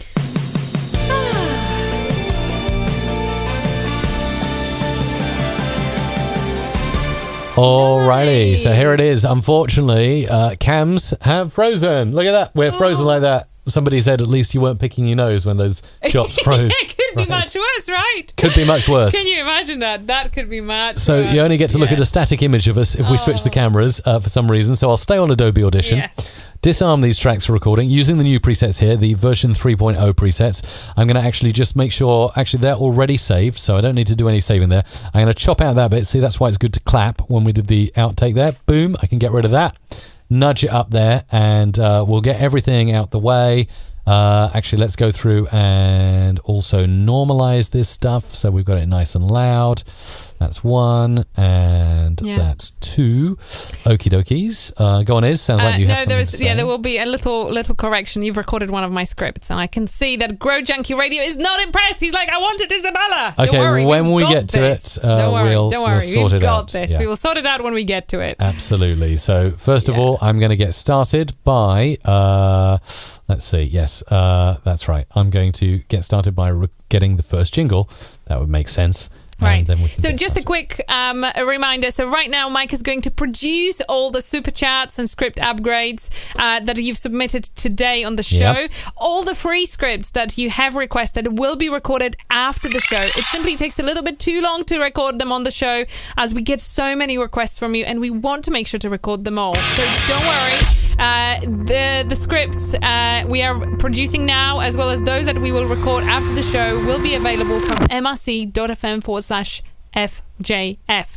Alrighty, so here it is. Unfortunately, cams have frozen. Look at that. We're frozen like that. Somebody said at least you weren't picking your nose when those shots froze. It could be much worse, right? Could be much worse. Can you imagine that? That could be much So worse. you only get to look at a static image of us if we switch the cameras for some reason. So I'll stay on Adobe Audition. Yes. Disarm these tracks for recording using the new presets here, the version 3.0 presets. I'm going to actually just make sure, actually they're already saved, so I don't need to do any saving there. I'm going to chop out that bit. See, that's why it's good to clap when we did the outtake there. Boom, I can get rid of that. Nudge it up there and we'll get everything out the way. Actually, let's go through and also normalize this stuff so we've got it nice and loud. That's 1 and that's 2. Okie dokies. Go on, Iz. Sounds like you have something to say. there will be a little correction. You've recorded one of my scripts, and I can see that Grow Junkie Radio is not impressed. He's like, I wanted Izabela. Okay, don't worry, when we got get to this. it, don't worry, we'll sort we've it got out. this. Yeah. We will sort it out when we get to it. Absolutely. So first of all, I'm going to get started by, let's see. Yes, that's right. I'm going to get started by getting the first jingle. That would make sense. Right. And then we can So get just a started. quick a reminder. So right now, Mike is going to produce all the super chats and script upgrades that you've submitted today on the show. Yep. All the free scripts that you have requested will be recorded after the show. It simply takes a little bit too long to record them on the show as we get so many requests from you and we want to make sure to record them all. So don't worry. The scripts we are producing now, as well as those that we will record after the show, will be available from mrc.fm/FJF.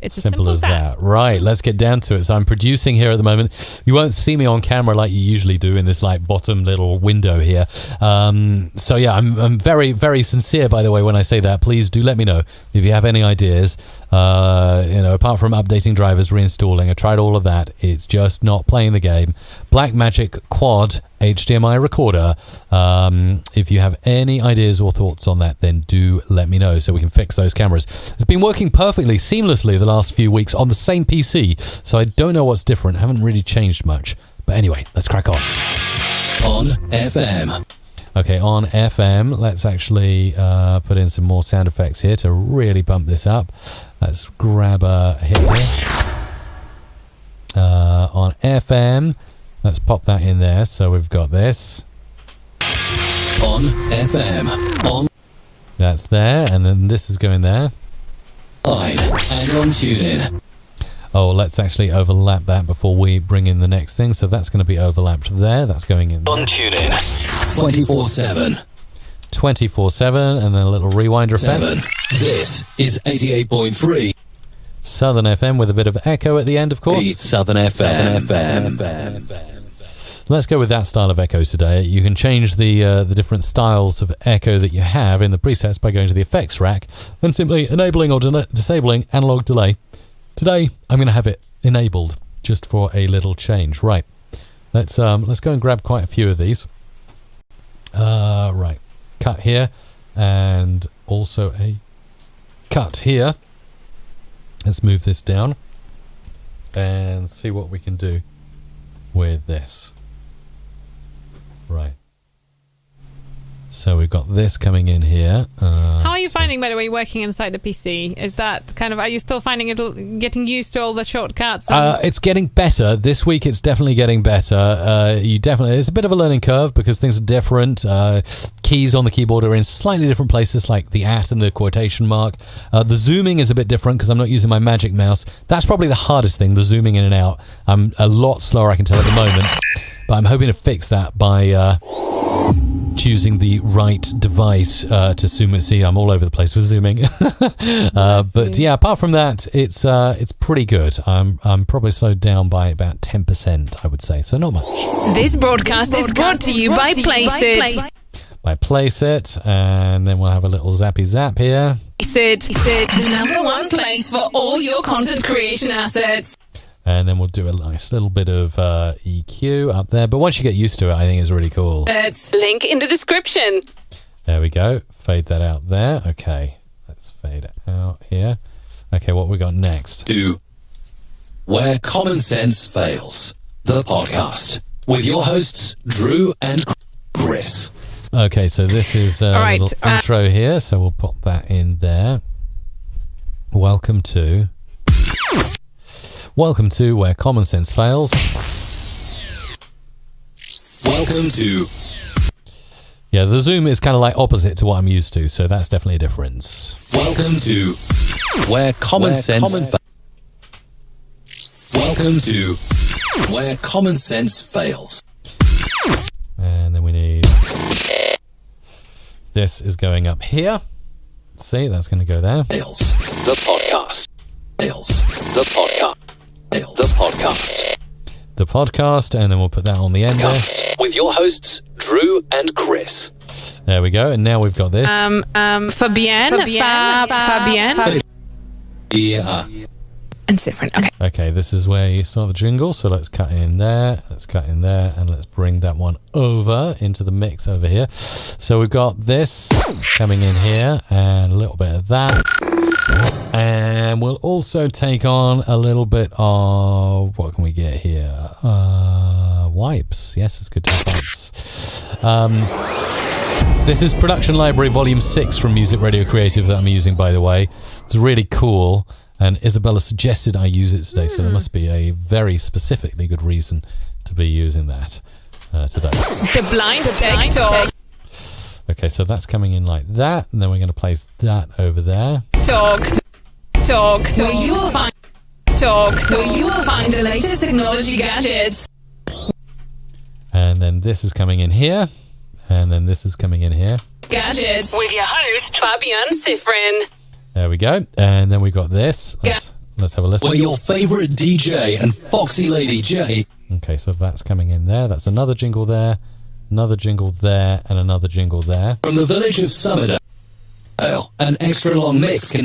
It's as simple as that. Right, let's get down to it. So I'm producing here at the moment. You won't see me on camera like you usually do in this like bottom little window here. So yeah, I'm very, very sincere, by the way, when I say that. Please do let me know if you have any ideas. Apart from updating drivers, reinstalling, I tried all of that. It's just not playing the game. Blackmagic Quad HDMI recorder. If you have any ideas or thoughts on that, then do let me know so we can fix those cameras. It's been working perfectly, seamlessly the last few weeks on the same PC, so I don't know what's different. Haven't really changed much. But anyway, let's crack on. On FM. Okay, on FM, let's actually put in some more sound effects here to really bump this up. Let's grab a hit here. On FM, let's pop that in there. So we've got this. On FM. On That's there, and then this is going there. line and on TuneIn. Oh, let's actually overlap that before we bring in the next thing. So that's going to be overlapped there. That's going in there. On TuneIn. 24/7. 24/7, and then a little rewinder effect. 7. This is 88.3 Southern FM with a bit of echo at the end, of course. Beat Southern FM. Let's go with that style of echo today. You can change the different styles of echo that you have in the presets by going to the effects rack and simply enabling or disabling analog delay. Today, I'm going to have it enabled just for a little change. Right. Let's go and grab quite a few of these. Right. Cut here, and also a cut here. Let's move this down and see what we can do with this. Right. So we've got this coming in here. How are you finding, by the way, working inside the PC? Is that kind of, are you still finding it, getting used to all the shortcuts? It's getting better. This week it's definitely getting better. It's a bit of a learning curve because things are different. Keys on the keyboard are in slightly different places, like the @ and the quotation mark. The zooming is a bit different because I'm not using my magic mouse. That's probably the hardest thing, the zooming in and out. I'm a lot slower, I can tell, at the moment. But I'm hoping to fix that by choosing the right device to zoom it. See, I'm all over the place with zooming. But yeah, apart from that, it's pretty good. I'm probably slowed down by about 10%, I would say. So not much. This broadcast is brought to you by Placeit. By Placeit, and then we'll have a little zappy zap here. Placeit, the #1 place for all your content creation assets. And then we'll do a nice little bit of EQ up there. But once you get used to it, I think it's really cool. It's link in the description. There we go. Fade that out there. Okay. Let's fade it out here. Okay, what we got next? 2. Where Common Sense Fails. The podcast. With your hosts, Drew and Chris. Okay, so this is a right, little intro here. So we'll pop that in there. Welcome to Where Common Sense Fails. Welcome to... Yeah, the zoom is kind of like opposite to what I'm used to, so that's definitely a difference. Welcome to Where Common Sense Welcome to Where Common Sense Fails. And then we need... This is going up here. See, that's going to go there. Fails. The podcast. Fails. The podcast. Fails. The podcast. The podcast, and then we'll put that on the end there. With your hosts, Drew and Chris. There we go, and now we've got this. Fabienne. Yeah. And different. Okay. Okay, this is where you start the jingle, so let's cut in there, let's cut in there, and let's bring that one over into the mix over here. So we've got this coming in here, and a little bit of that. And we'll also take on a little bit of, what can we get here? Wipes. Yes, it's good to have wipes. This is Production Library Volume 6 from Music Radio Creative that I'm using, by the way. It's really cool. And Izabela suggested I use it today, so there must be a very specifically good reason to be using that today. The blind talk. Okay, so that's coming in like that, and then we're going to place that over there. Talk. Where you will find the latest technology gadgets. And then this is coming in here, and then this is coming in here. Gadgets with your host Fabienne Sifrin. There we go. And then we've got this. Let's have a listen. We're your favourite DJ and Foxy Lady J. Okay, so that's coming in there. That's another jingle there, another jingle there, and another jingle there. From the village of Summerdale, an extra long mix can...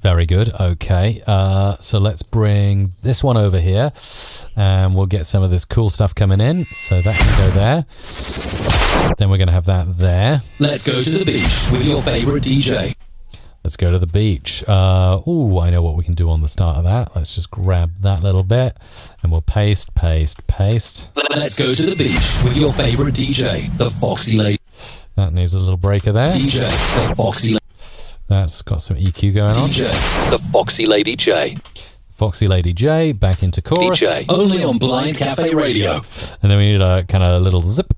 Very good. Okay. So let's bring this one over here, and we'll get some of this cool stuff coming in. So that can go there. Then we're going to have that there. Let's go to the beach with your favourite DJ. Let's go to the beach. I know what we can do on the start of that. Let's just grab that little bit, and we'll paste. Let's go to the beach with your favourite DJ, the Foxy Lady. That needs a little breaker there. DJ, the Foxy Lady. That's got some EQ going on. DJ, the Foxy Lady J. Foxy Lady J, back into chorus. DJ, only on Blind Cafe Radio. And then we need a kind of little zip.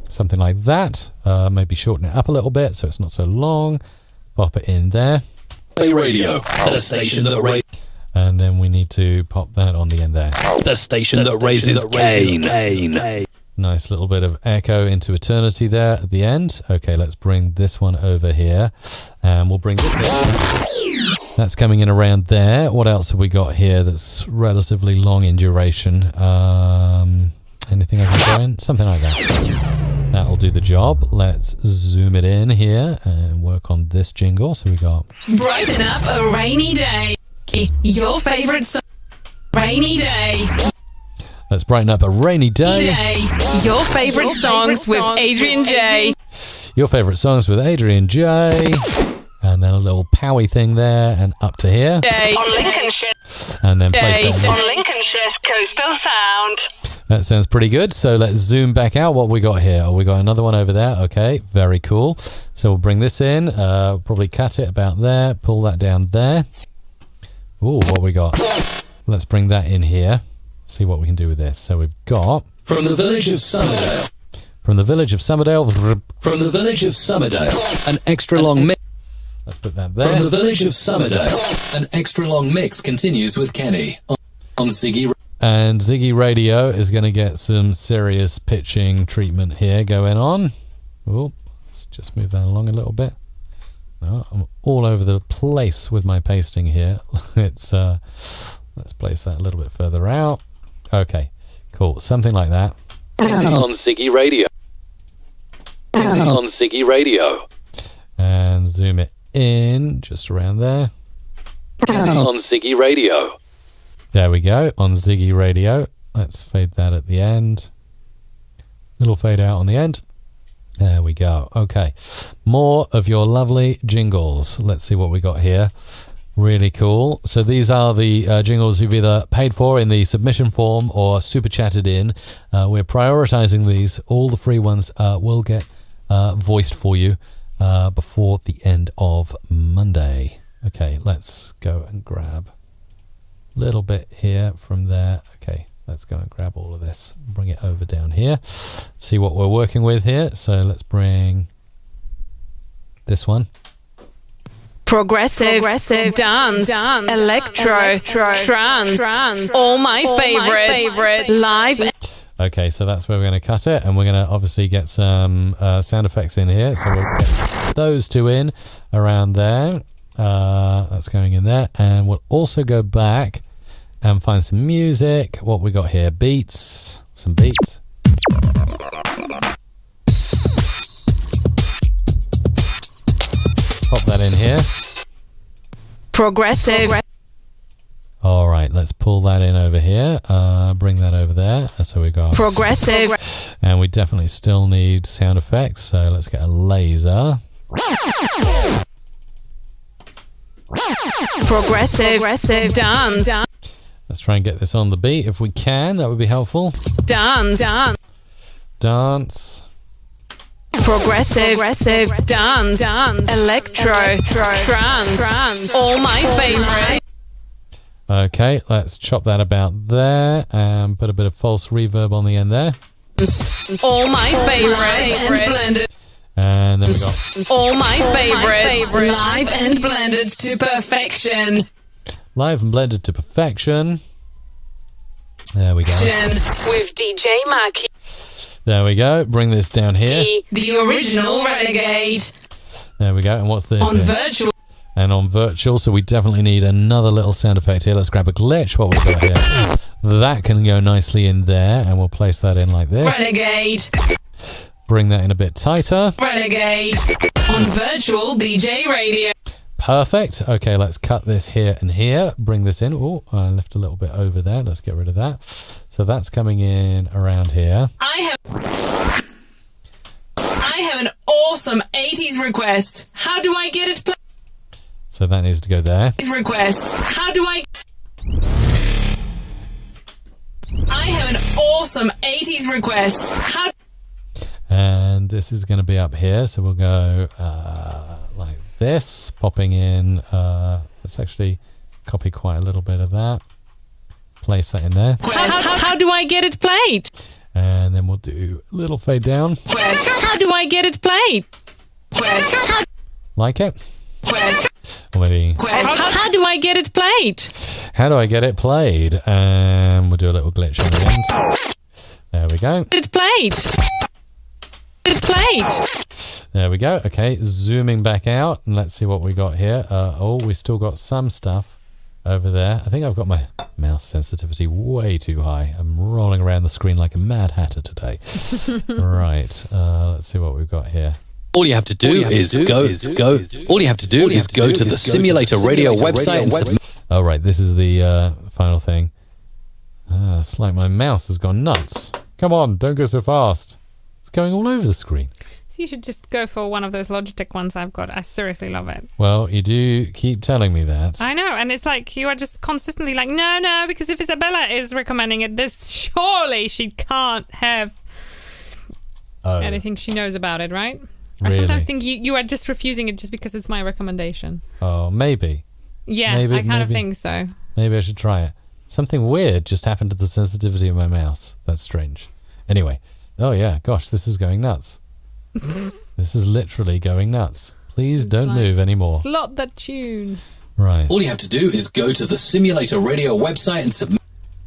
Something like that. Maybe shorten it up a little bit so it's not so long. Pop it in there. Cafe Radio, the station that rates. And then we need need to pop that on the end there. The station that raises Cain. Nice little bit of echo into eternity there at the end. Okay, let's bring this one over here. And we'll bring this in. That's coming in around there. What else have we got here that's relatively long in duration? Anything I can go in? Something like that. That'll do the job. Let's zoom it in here and work on this jingle. So we got... Brighten up a rainy day. Your favourite song. Rainy day. Let's brighten up a rainy day. Your favourite songs with Adrian J. Your favourite songs with Adrian J. And then a little powy thing there and up to here. On Lincolnshire. And then place that in. On Lincolnshire's coastal sound. That sounds pretty good. So let's zoom back out. What we got here? Oh, we got another one over there. Okay, very cool. So we'll bring this in. Probably cut it about there. Pull that down there. Ooh, what we got? Let's bring that in here. See what we can do with this. So we've got... From the village of Summerdale. From the village of Summerdale. From the village of Summerdale. An extra long mix. Let's put that there. From the village of Summerdale. An extra long mix continues with Kenny on Ziggy. And Ziggy Radio is going to get some serious pitching treatment here going on. Oh, let's just move that along a little bit. Oh, I'm all over the place with my pasting here. It's let's place that a little bit further out. Okay, cool. Something like that. On Ziggy Radio. On Ziggy Radio. And zoom it in just around there. On Ziggy Radio. There we go, on Ziggy Radio. Let's fade that at the end. Little fade out on the end. There we go. Okay, more of your lovely jingles. Let's see what we got here. Really cool. So these are the jingles you've either paid for in the submission form or super chatted in. We're prioritizing these. All the free ones will get voiced for you before the end of Monday. Okay, let's go and grab a little bit here from there. Okay, let's go and grab all of this, bring it over down here, see what we're working with here. So let's bring this one. Progressive, dance, electro, trance, all my favorites, live. Okay, so that's where we're going to cut it, and we're going to obviously get some sound effects in here. So we'll get those two in around there. That's going in there, and we'll also go back and find some music. What we got here? Beats, some beats. Pop that in here. Progressive. All right, let's pull that in over here. Bring that over there. So we got progressive. And we definitely still need sound effects. So let's get a laser. Progressive dance. Let's try and get this on the beat if we can. That would be helpful. Dance. Progressive dance. Electro, trance, all my favorite. Okay, let's chop that about there and put a bit of false reverb on the end there. All my favorite and blended. And then we got all my favorites, live and blended to perfection. Live and blended to perfection. There we go. With DJ Maki. There we go. Bring this down here. The original Renegade. There we go. And what's this? On virtual. And on virtual, so we definitely need another little sound effect here. Let's grab a glitch. What we've got here. That can go nicely in there, and we'll place that in like this. Renegade. Bring that in a bit tighter. Renegade. On virtual DJ radio. Perfect. Okay, let's cut this here and here. Bring this in. Oh, I left a little bit over there. Let's get rid of that. So that's coming in around here. I have an awesome 80s request. How do I get it played? So that needs to go there. Request. How do I have an awesome 80s request. How? And this is going to be up here. So we'll go like this, popping in. Let's actually copy quite a little bit of that. Place that in there. How do I get it played? And then we'll do a little fade down. How do I get it played? Like it? Or maybe. How do I get it played? How do I get it played? We'll do a little glitch on the end. There we go. It's played. It's played. There we go. Okay, zooming back out, and let's see what we got here. We still got some stuff over there. I think I've got my mouse sensitivity way too high. I'm rolling around the screen like a mad hatter today. Right. Let's see what we've got here. All you have to do is go to the Simulator Radio website and submit. Oh, right. This is the final thing. It's like my mouse has gone nuts. Come on, don't go so fast. It's going all over the screen. So you should just go for one of those Logitech ones I've got. I seriously love it. Well, you do keep telling me that. I know, and it's like you are just consistently like, no, because if Izabela is recommending it, this surely she can't have anything she knows about it, right? I sometimes think you are just refusing it just because it's my recommendation. Oh, maybe. Yeah, I kind of think so. Maybe I should try it. Something weird just happened to the sensitivity of my mouse. That's strange. Anyway. Oh, yeah. Gosh, this is going nuts. This is literally going nuts. Please don't move anymore. Slot that tune. Right. All you have to do is go to the Simulator Radio website and submit.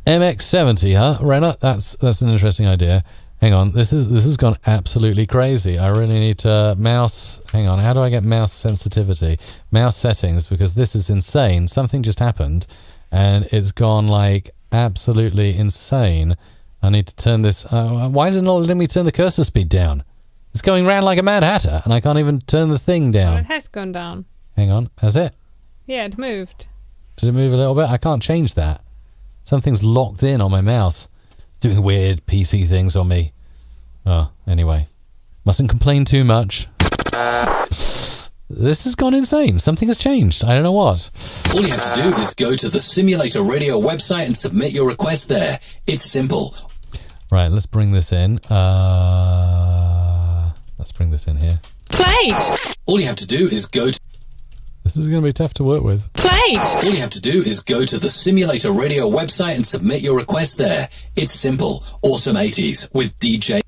MX70, huh? Renner, that's an interesting idea. Hang on, this has gone absolutely crazy. I really need to mouse. Hang on, how do I get mouse sensitivity? Mouse settings, because this is insane. Something just happened, and it's gone like absolutely insane. I need to turn this. Why is it not letting me turn the cursor speed down? It's going round like a mad hatter, and I can't even turn the thing down. Well, it has gone down. Hang on, has it? Yeah, it moved. Did it move a little bit? I can't change that. Something's locked in on my mouse. It's doing weird PC things on me. Oh, anyway. Mustn't complain too much. This has gone insane. Something has changed. I don't know what. All you have to do is go to the Simulator Radio website and submit your request there. It's simple. Right, let's bring this in. Let's bring this in here. Played. All you have to do is go to... This is going to be tough to work with. Played. All you have to do is go to the Simulator Radio website and submit your request there. It's simple. Awesome 80s with DJ.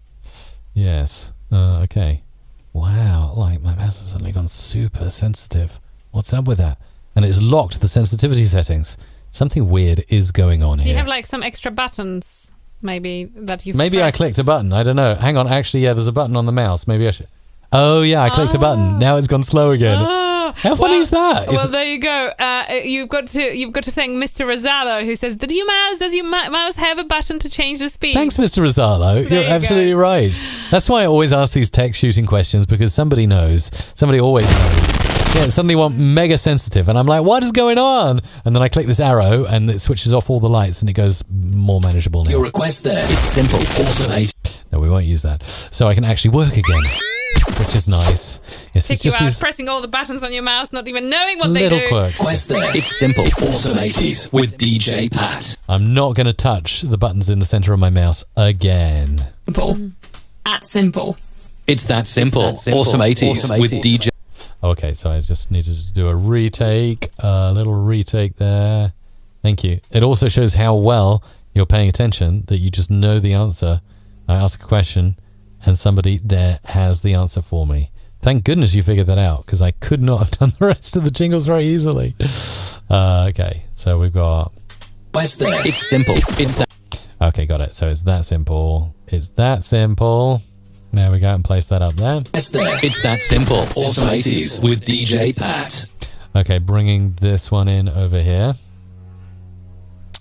Yes. Okay. Wow. Like, my mouse has suddenly gone super sensitive. What's up with that? And it's locked the sensitivity settings. Something weird is going on here. You have like some extra buttons, maybe, that you've Maybe pressed. I clicked a button. I don't know. Hang on. Actually, yeah, there's a button on the mouse. Maybe I should... Oh, yeah, I clicked a button. Now it's gone slow again. How funny is that? Well, there you go. You've got to thank Mr. Rosalo, who says, does your mouse have a button to change the speed? Thanks, Mr. Rosalo. You're absolutely right. That's why I always ask these tech shooting questions, because somebody knows. Somebody always knows. Yeah, suddenly want mega sensitive, and I'm like, what is going on? And then I click this arrow, and it switches off all the lights, and it goes more manageable now. Your request there. It's simple. Awesome 80s. No, we won't use that. So I can actually work again, which is nice. Yes, Take it's just you out these pressing all the buttons on your mouse, not even knowing what little they do. quirks. Request there. It's simple. Awesome 80s with DJ Pat. I'm not going to touch the buttons in the center of my mouse again. Simple. At simple. It's that simple. Awesome 80s with DJ. Okay, so I just needed to do a retake, a little retake there. Thank you. It also shows how well you're paying attention, that you just know the answer. I ask a question, and somebody there has the answer for me. Thank goodness you figured that out, because I could not have done the rest of the jingles very easily. Okay, so we've got... Request there. It's simple. It's that. Okay, got it. So it's that simple. It's that simple. There we go, and place that up there. Request there. It's that simple. Awesome 80s with DJ Pat. Okay, bringing this one in over here.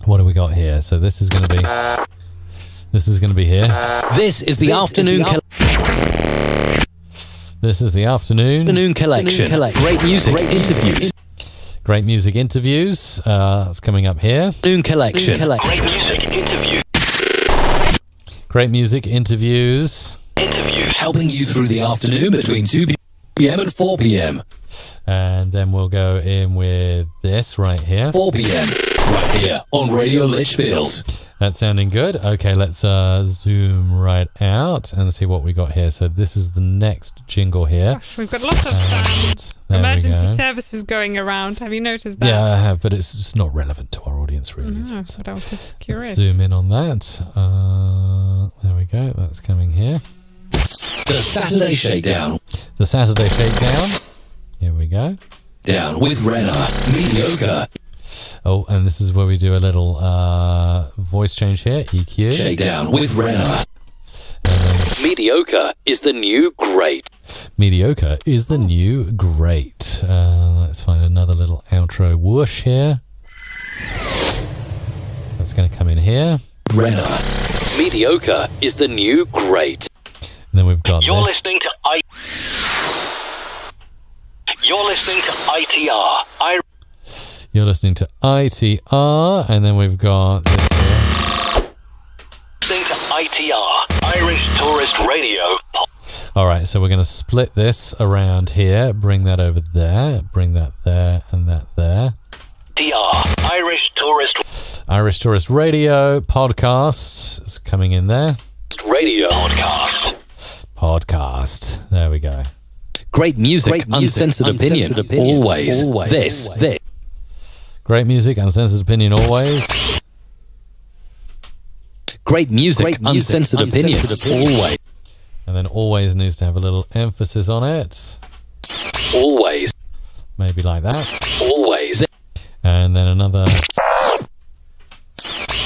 What do we got here? So this is going to be... This is going to be here. This is the afternoon This is the afternoon collection. Great music, interviews. Great music interviews. It's coming up here. Afternoon collection. Great music interview. Great music interviews. Helping you through the afternoon between 2 p.m. and 4 p.m. And then we'll go in with this right here. 4 p.m. right here on Radio Litchfield. That's sounding good. Okay, let's zoom right out and see what we got here. So this is the next jingle here. Gosh, we've got lots of There we emergency go. services going around. Have you noticed that? Yeah, I have, but it's just not relevant to our audience, really. Is No, it? So but I was just let's curious. zoom in on that. There we go. That's coming here. The Saturday Shakedown. The Saturday Shakedown. Here we go. Down with Renner. Mediocre. Oh, and this is where we do a little voice change here. EQ. Shakedown with Renner. Mediocre is the new great. Mediocre is the new great. Let's find another little outro whoosh here. That's going to come in here. Renner. Mediocre is the new great. And then we've got You're this. listening to ITR. You're listening to ITR, and then we've got this here. Listening to ITR, Irish Tourist Radio. All right, so we're going to split this around here, bring that over there, bring that there, and that there. ITR, Irish Tourist Irish Tourist Radio podcast is coming in there. Radio. Podcast. There we go. Great music, uncensored opinion. Always. This. Great music, uncensored opinion always. Great music, uncensored opinion. Always. And then always needs to have a little emphasis on it. Always. Maybe like that. Always. And then another.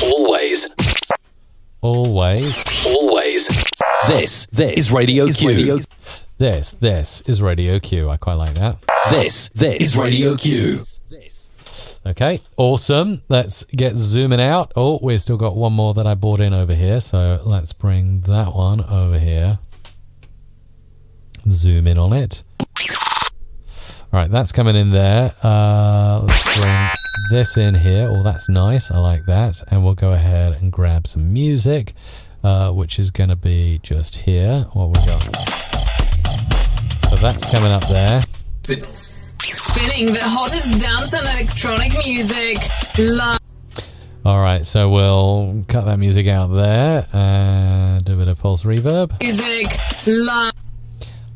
Always. Always. Always. This is Radio Q. This is Radio Q. I quite like that. This is Radio Q. Okay, awesome. Let's get zooming out. Oh, we've still got one more that I brought in over here. So let's bring that one over here. Zoom in on it. All right, that's coming in there. Let's bring this in here. Oh, that's nice. I like that. And we'll go ahead and grab some music, which is going to be just here. What we got? So that's coming up there. Spinning the hottest dance and electronic music live. All right, so we'll cut that music out there and do a bit of false reverb. Music live.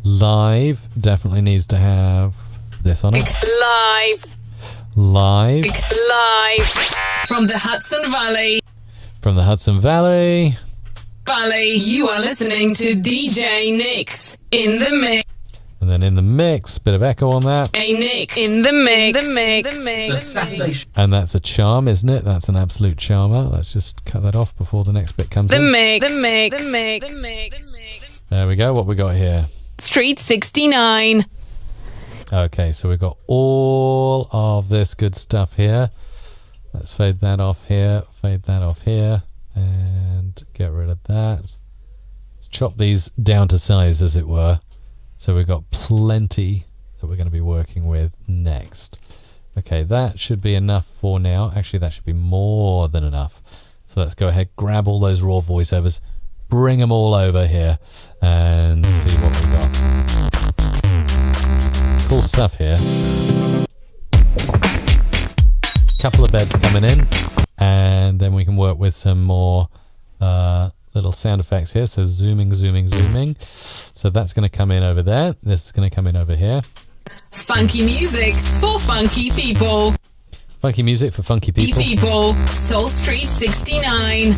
Live definitely needs to have this on it. Live. Live Live. From the Hudson Valley. from the Hudson Valley. You are listening to DJ Nix in the mix. And then in the mix, bit of echo on that. Hey Nix in the mix. And that's a charm, isn't it? That's an absolute charmer. Let's just cut that off before the next bit comes in. The mix. There we go. What we got here? Street 69. Okay, so we've got all of this good stuff here. Let's fade that off here, fade that off here, and get rid of that. Let's chop these down to size, as it were. So we've got plenty that we're going to be working with next. Okay, that should be enough for now. Actually, that should be more than enough. So let's go ahead, grab all those raw voiceovers, bring them all over here, and see what we got. Cool stuff here. Couple of beds coming in, and then we can work with some more little sound effects here. So zooming. So that's going to come in over there. This is going to come in over here. Funky music for funky people. Funky music for funky people. Soul Street 69.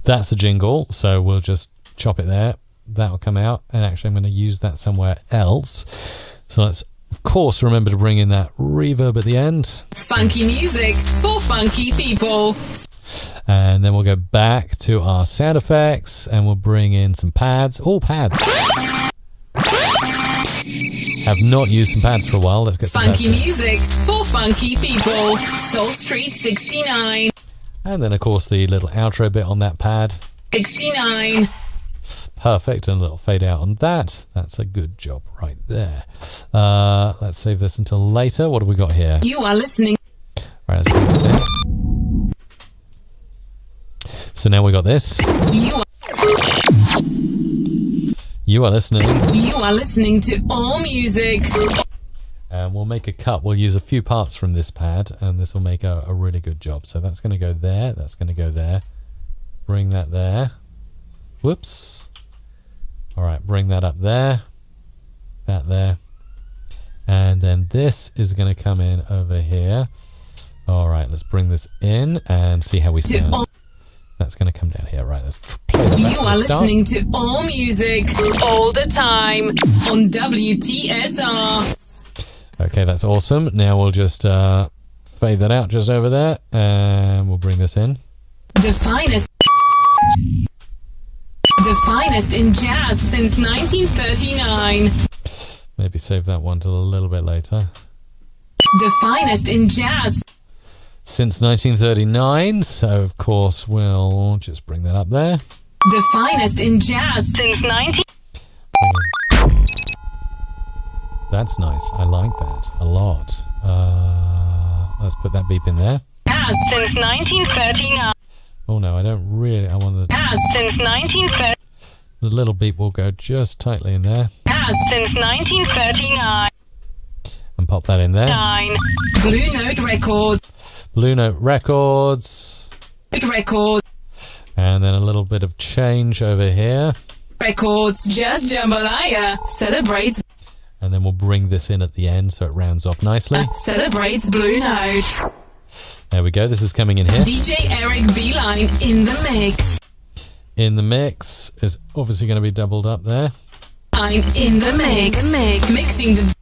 That's a jingle, so we'll just chop it there. That'll come out, and actually I'm going to use that somewhere else. So let's, of course, remember to bring in that reverb at the end. Funky music for funky people. And then we'll go back to our sound effects, and we'll bring in some pads. All pads. Have not used some pads for a while. Let's get some Funky pads. music for funky people. Soul Street 69. And then, of course, the little outro bit on that pad. 69. Perfect. And a little fade out on that. That's a good job right there. Let's save this until later. What have we got here? You are listening. Right, let's leave this in. So now we got this. You are listening. You are listening to All Music. And we'll make a cut. We'll use a few parts from this pad, and this will make a really good job. So that's going to go there. That's going to go there. Bring that there. Whoops. All right, bring that up there. That there. And then this is going to come in over here. All right, let's bring this in and see how we sound. That's going to come down here. Right, let's play that back. You are listening to All Music all the time on WTSR. Okay, that's awesome. Now we'll just fade that out just over there, and we'll bring this in. The finest in jazz since 1939. Maybe save that one till a little bit later. The finest in jazz Since 1939, so of course we'll just bring that up there. The finest in jazz since 19... That's nice. I like that a lot. Let's put that beep in there. Jazz since 1939. Oh no, I don't really. I want the Jazz since 1939. the little beep will go just tightly in there, Jazz since 1939. and pop that in there. Blue Note Records. Blue Note Records, and then a little bit of change over here, Jazz Jambalaya celebrates and then we'll bring this in at the end so it rounds off nicely. Blue Note. There we go. This is coming in here. DJ Eric Beeline in the mix. In the mix is obviously going to be doubled up there. I'm in the mix. Mixing the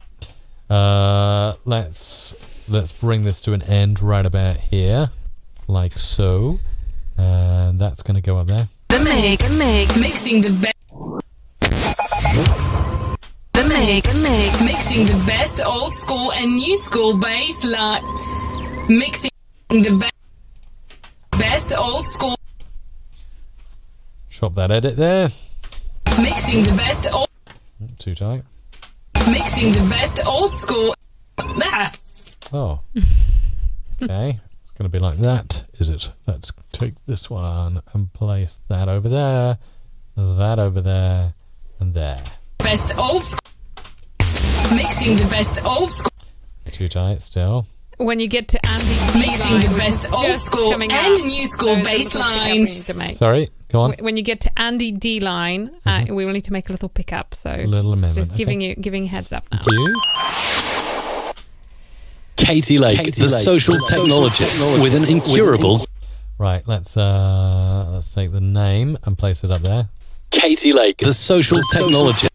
Let's bring this to an end right about here, like so, and that's going to go up there. mix. Mixing the best. The mix. Mixing the best old school and new school bass line. Mixing the best old school. Chop that edit there. Mixing the best old. Too tight. Mixing the best old school. Ah. Oh. Okay. It's going to be like that, is it? Let's take this one and place that over there, and there. Best old school. Mixing the best old school. Too tight still. When you get to Andy Mixing D-line, the best old just school coming and up. new school There's a bass little pickup we lines. need to make. Sorry, go on. When you get to Andy D line, we will need to make a little pickup. So A little amendment. just giving okay. you heads up now. Thank you. Katie Lake, the social technologist with an incurable... Right, let's take the name and place it up there. Katie Lake, the social technologist.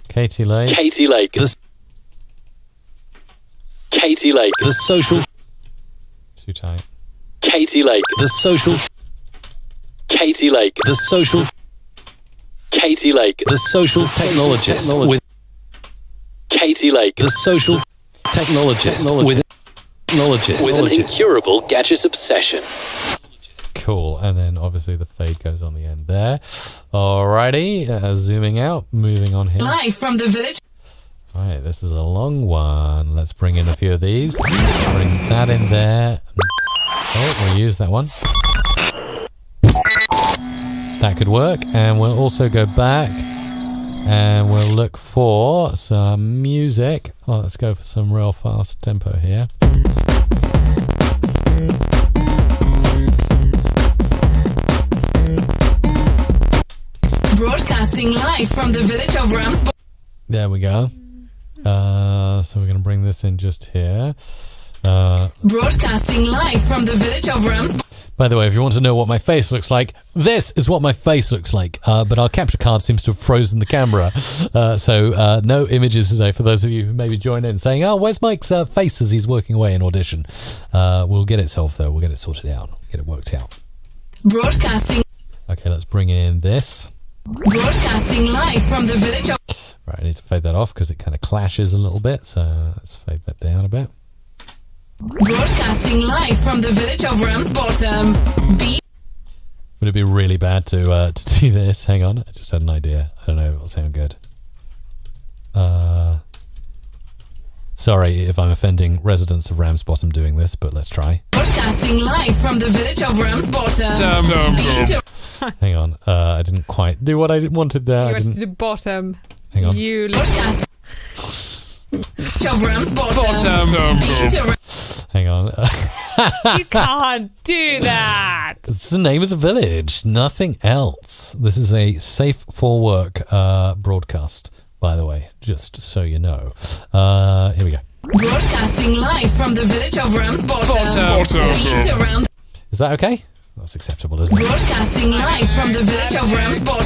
Katie Lake. Katie Lake, the... Katie Lake, the social... Too tight. Katie Lake, the social... Katie Lake, the social... Katie Lake, the social technologist with... Katie Lake, the social technologist with an incurable gadget obsession. Cool, and then obviously the fade goes on the end there. Alrighty, zooming out, moving on here. Live from the village. Right, this is a long one. Let's bring in a few of these. Bring that in there. Oh, we'll use that one. That could work, and we'll also go back and we'll look for some music. Oh, let's go for some real fast tempo here. Broadcasting live from the village of Ramsbottom. There we go. So we're going to bring this in just here. Broadcasting live from the village of Ramsbottom. By the way, if you want to know what my face looks like, this is what my face looks like. But our capture card seems to have frozen the camera. So no images today for those of you who maybe join in saying, oh, where's Mike's face as he's working away in audition? We'll get it solved, though. We'll get it sorted out. Get it worked out. Broadcasting. Okay, let's bring in this. Broadcasting live from the village of... Right, I need to fade that off because it kind of clashes a little bit. So let's fade that down a bit. Broadcasting live from the village of Ramsbottom. Would it be really bad to do this? Hang on, I just had an idea. I don't know if it'll sound good. Sorry if I'm offending residents of Ramsbottom doing this, but let's try. Broadcasting live from the village of Ramsbottom. Hang on, I didn't quite do what I wanted there. You I went to didn't. the bottom. Hang on. You Broadcast of Ramsbottom. Hang on. You can't do that. It's the name of the village, nothing else. This is a safe for work broadcast, by the way, just so you know. Here we go. Broadcasting live from the village of Ramsbottom. Beat around. Is that okay? That's acceptable, isn't it? Broadcasting live from the village of Ramsbottom.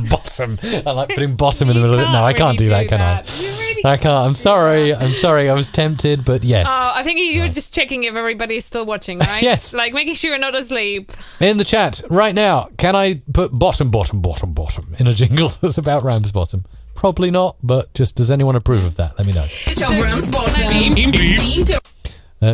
Bottom. I like putting bottom in the middle of it. No, I can't do that, can I? You really I can't. I'm sorry. I was tempted, but yes. Oh, I think you were just checking if everybody is still watching, right? Yes. Like making sure you're not asleep. In the chat right now, can I put bottom in a jingle that's about Ramsbottom? Probably not, but just does anyone approve of that? Let me know.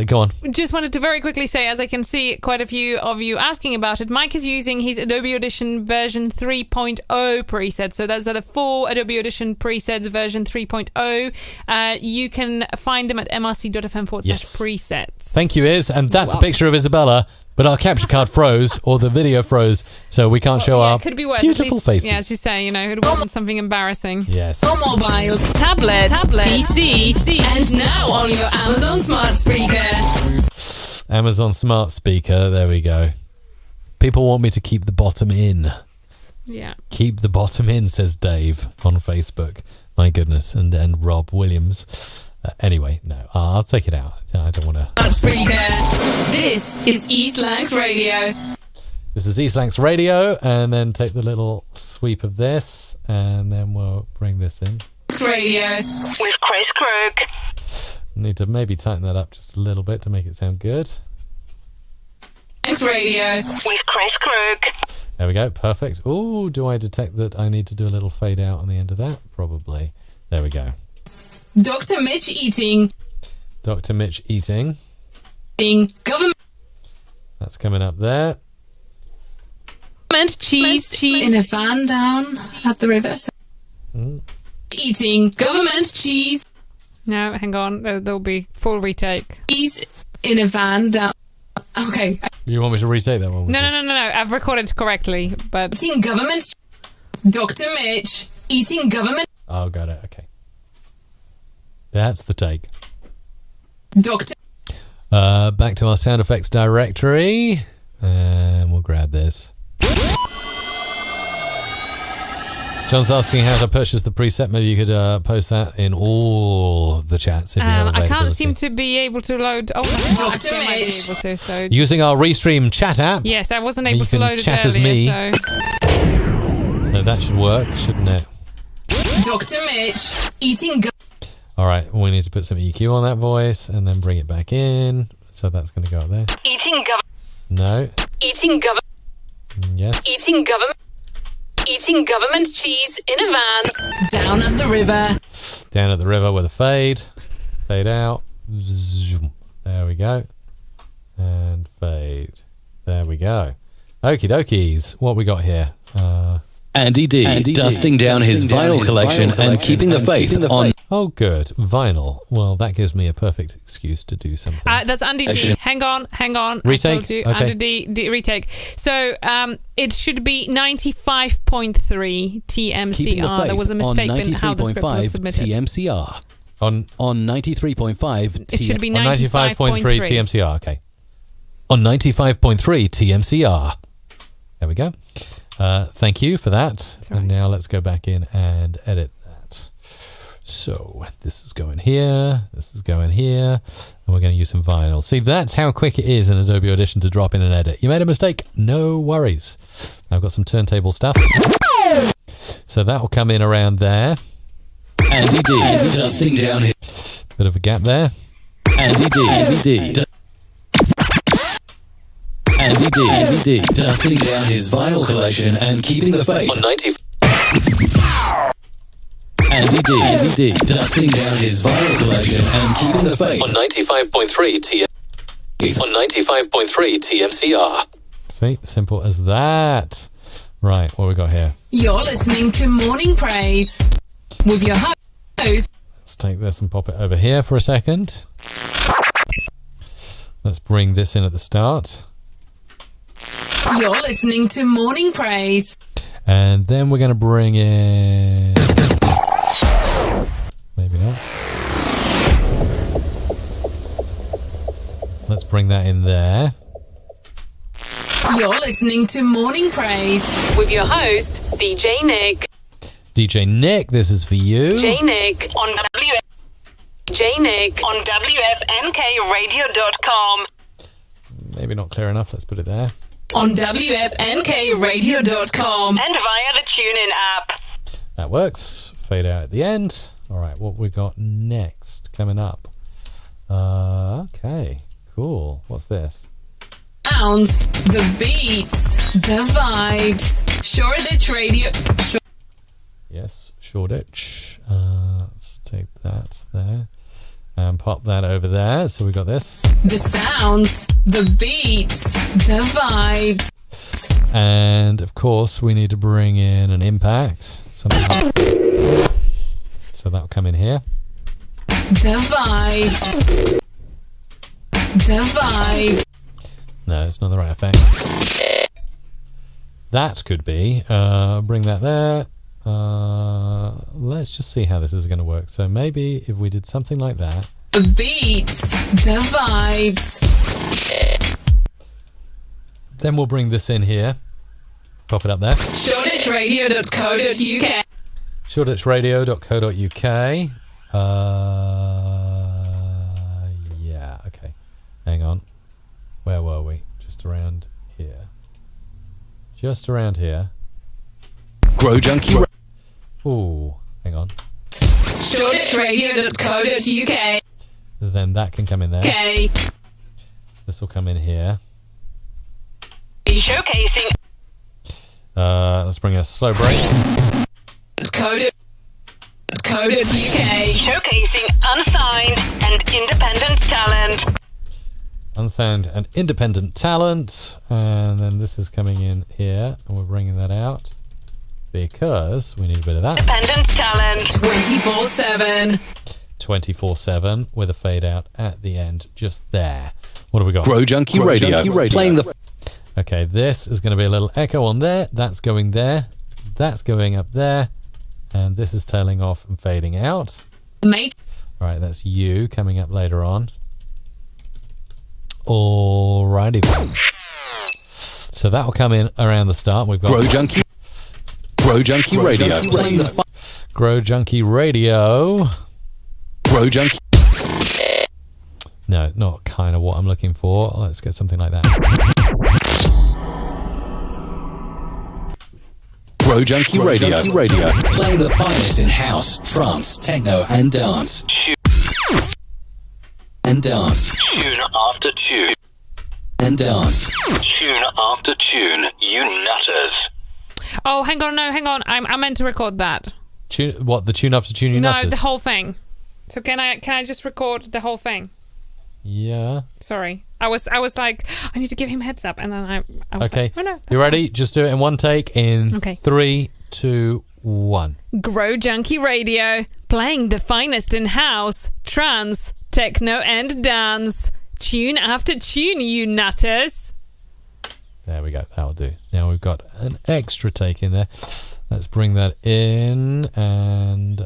Go on. Just wanted to very quickly say, as I can see quite a few of you asking about it, Mike is using his Adobe Audition version 3.0 preset. So those are the 4 Adobe Audition presets version 3.0. You can find them at mrc.fm/presets. Thank you, Iz. And that's a picture of Isabella, but our capture card froze, or the video froze, so we can't show our could be worse. beautiful faces. Yeah, as you say, it wasn't something embarrassing. Yes. On mobile, tablet, PC, and now on your Amazon smart speaker. Amazon smart speaker. There we go. People want me to keep the bottom in. Yeah. Keep the bottom in, says Dave on Facebook. My goodness. And Rob Williams. Anyway, no, I'll take it out. I don't want to. Speaker. This is East Lancs Radio. This is East Lancs Radio, and then take the little sweep of this, and then we'll bring this in. Radio with Chris Crook. Need to maybe tighten that up just a little bit to make it sound good. Radio with Chris Crook. There we go, perfect. Oh, do I detect that I need to do a little fade out on the end of that? Probably. There we go. Dr. Mitch eating. Dr. Mitch eating. Government. That's coming up there. Cheese in a van down at the river. Eating government cheese. No, hang on. There'll be full retake. Cheese in a van down. Okay. You want me to retake that one? No. I've recorded correctly, but... Eating government... Dr. Mitch eating government... Oh, got it. Okay. That's the take. Doctor... Back to our sound effects directory. And we'll grab this. John's asking how to purchase the preset. Maybe you could post that in all the chats if you have availability. I can't seem to be able to load... Oh, Dr. I might be Mitch. able to, so... Using our Restream chat app. Yes, I wasn't able You to can load it chat as earlier, me. so... So that should work, shouldn't it? Dr. Mitch eating... All right, we need to put some EQ on that voice and then bring it back in. So that's going to go up there. Eating government... No. Eating government... Yes. Eating government... Eating government cheese in a van down at the river. Down at the river with a fade. Fade out. Zoom. There we go. And fade. There we go. Okie dokies. What we got here? Andy D, dusting down his vinyl collection and keeping the faith on... Oh, good. Vinyl. Well, that gives me a perfect excuse to do something. That's Andy D. Hang on. Retake? I told you. Okay. Andy D, retake. So it should be 95.3 TMCR. There was a mistake in how the script was submitted. TMCR. On 93.5 It should be on 95.3 95.3 TMCR. Okay. On 95.3 TMCR. There we go. Thank you for that. right. And now let's go back in and edit that. So this is going here. This is going here. And we're going to use some vinyl. See, that's how quick it is in Adobe Audition to drop in and edit. You made a mistake. No worries. I've got some turntable stuff. So that will come in around there. Andy D, dusting down his... Bit of a gap there. Andy D, dusting down his vinyl collection and keeping the faith on 90. Andy D, dusting down his vinyl collection and keeping the faith on 95.3 TMCR. See, simple as that. Right, what we got here? You're listening to Morning Praise with your host. Let's take this and pop it over here for a second. Let's bring this in at the start. You're listening to Morning Praise. And then we're going to bring in... Maybe not. Let's bring that in there. You're listening to Morning Praise with your host, DJ Nick. DJ Nick, this is for you. J Nick on WFNKradio.com. Maybe not clear enough. Let's put it there. On WFNKradio.com. And via the TuneIn app. That works. Fade out at the end. All right, what we got next coming up? Okay, cool. What's this? Sounds, the beats, the vibes. Shoreditch Radio. Yes, Shoreditch. Let's take that there and pop that over there. So we got this. The sounds, the beats, the vibes. And of course, we need to bring in an impact. Something like so that'll come in here. The vibes. The vibes. No, it's not the right effect. That could be. Bring that there. Let's just see how this is going to work. So maybe if we did something like that. The beats, the vibes. Then we'll bring this in here. Pop it up there. ShoreditchRadio.co.uk. ShoreditchRadio.co.uk. Yeah, okay. Hang on. Where were we? Just around here. Just around here. Grow Junkie. Ooh, hang on. ShoreditchRadio.co.uk. Then that can come in there. Okay. This will come in here. Showcasing. Let's bring a slow break. Code.uk. Showcasing unsigned and independent talent. Unsigned and independent talent. And then this is coming in here. And we're bringing that out. Because we need a bit of that. Independent talent. 24/7. 24/7 with a fade out at the end. Just there. What have we got? Grow Junkie Radio. Playing the... Okay, this is going to be a little echo on there. That's going there. That's going up there. And this is tailing off and fading out. Mate. Right, that's you coming up later on. Alrighty then. So that will come in around the start. We've got Grow Junkie Radio. Playing the... Grow Junkie Radio. Grow Junkie. No, not kind of what I'm looking for. Let's get something like that. Grow Junkie Radio. Playing the finest in house, trance, techno, and dance. And dance. Tune after tune. And dance. Tune after tune, you nutters. Oh, hang on. I meant to record that. Tune, what, the tune after tune you No, nutters? the whole thing. So can I just record the whole thing? Yeah. Sorry. I was like, I need to give him heads up, and then I was Okay. like, oh no. that's You ready? Just do it in one take in Okay. 3, 2, 1. fine. Grow Junkie Radio, playing the finest in house, trance, techno, and dance. Tune after tune, you nutters. There we go. That'll do. Now we've got an extra take in there. Let's bring that in and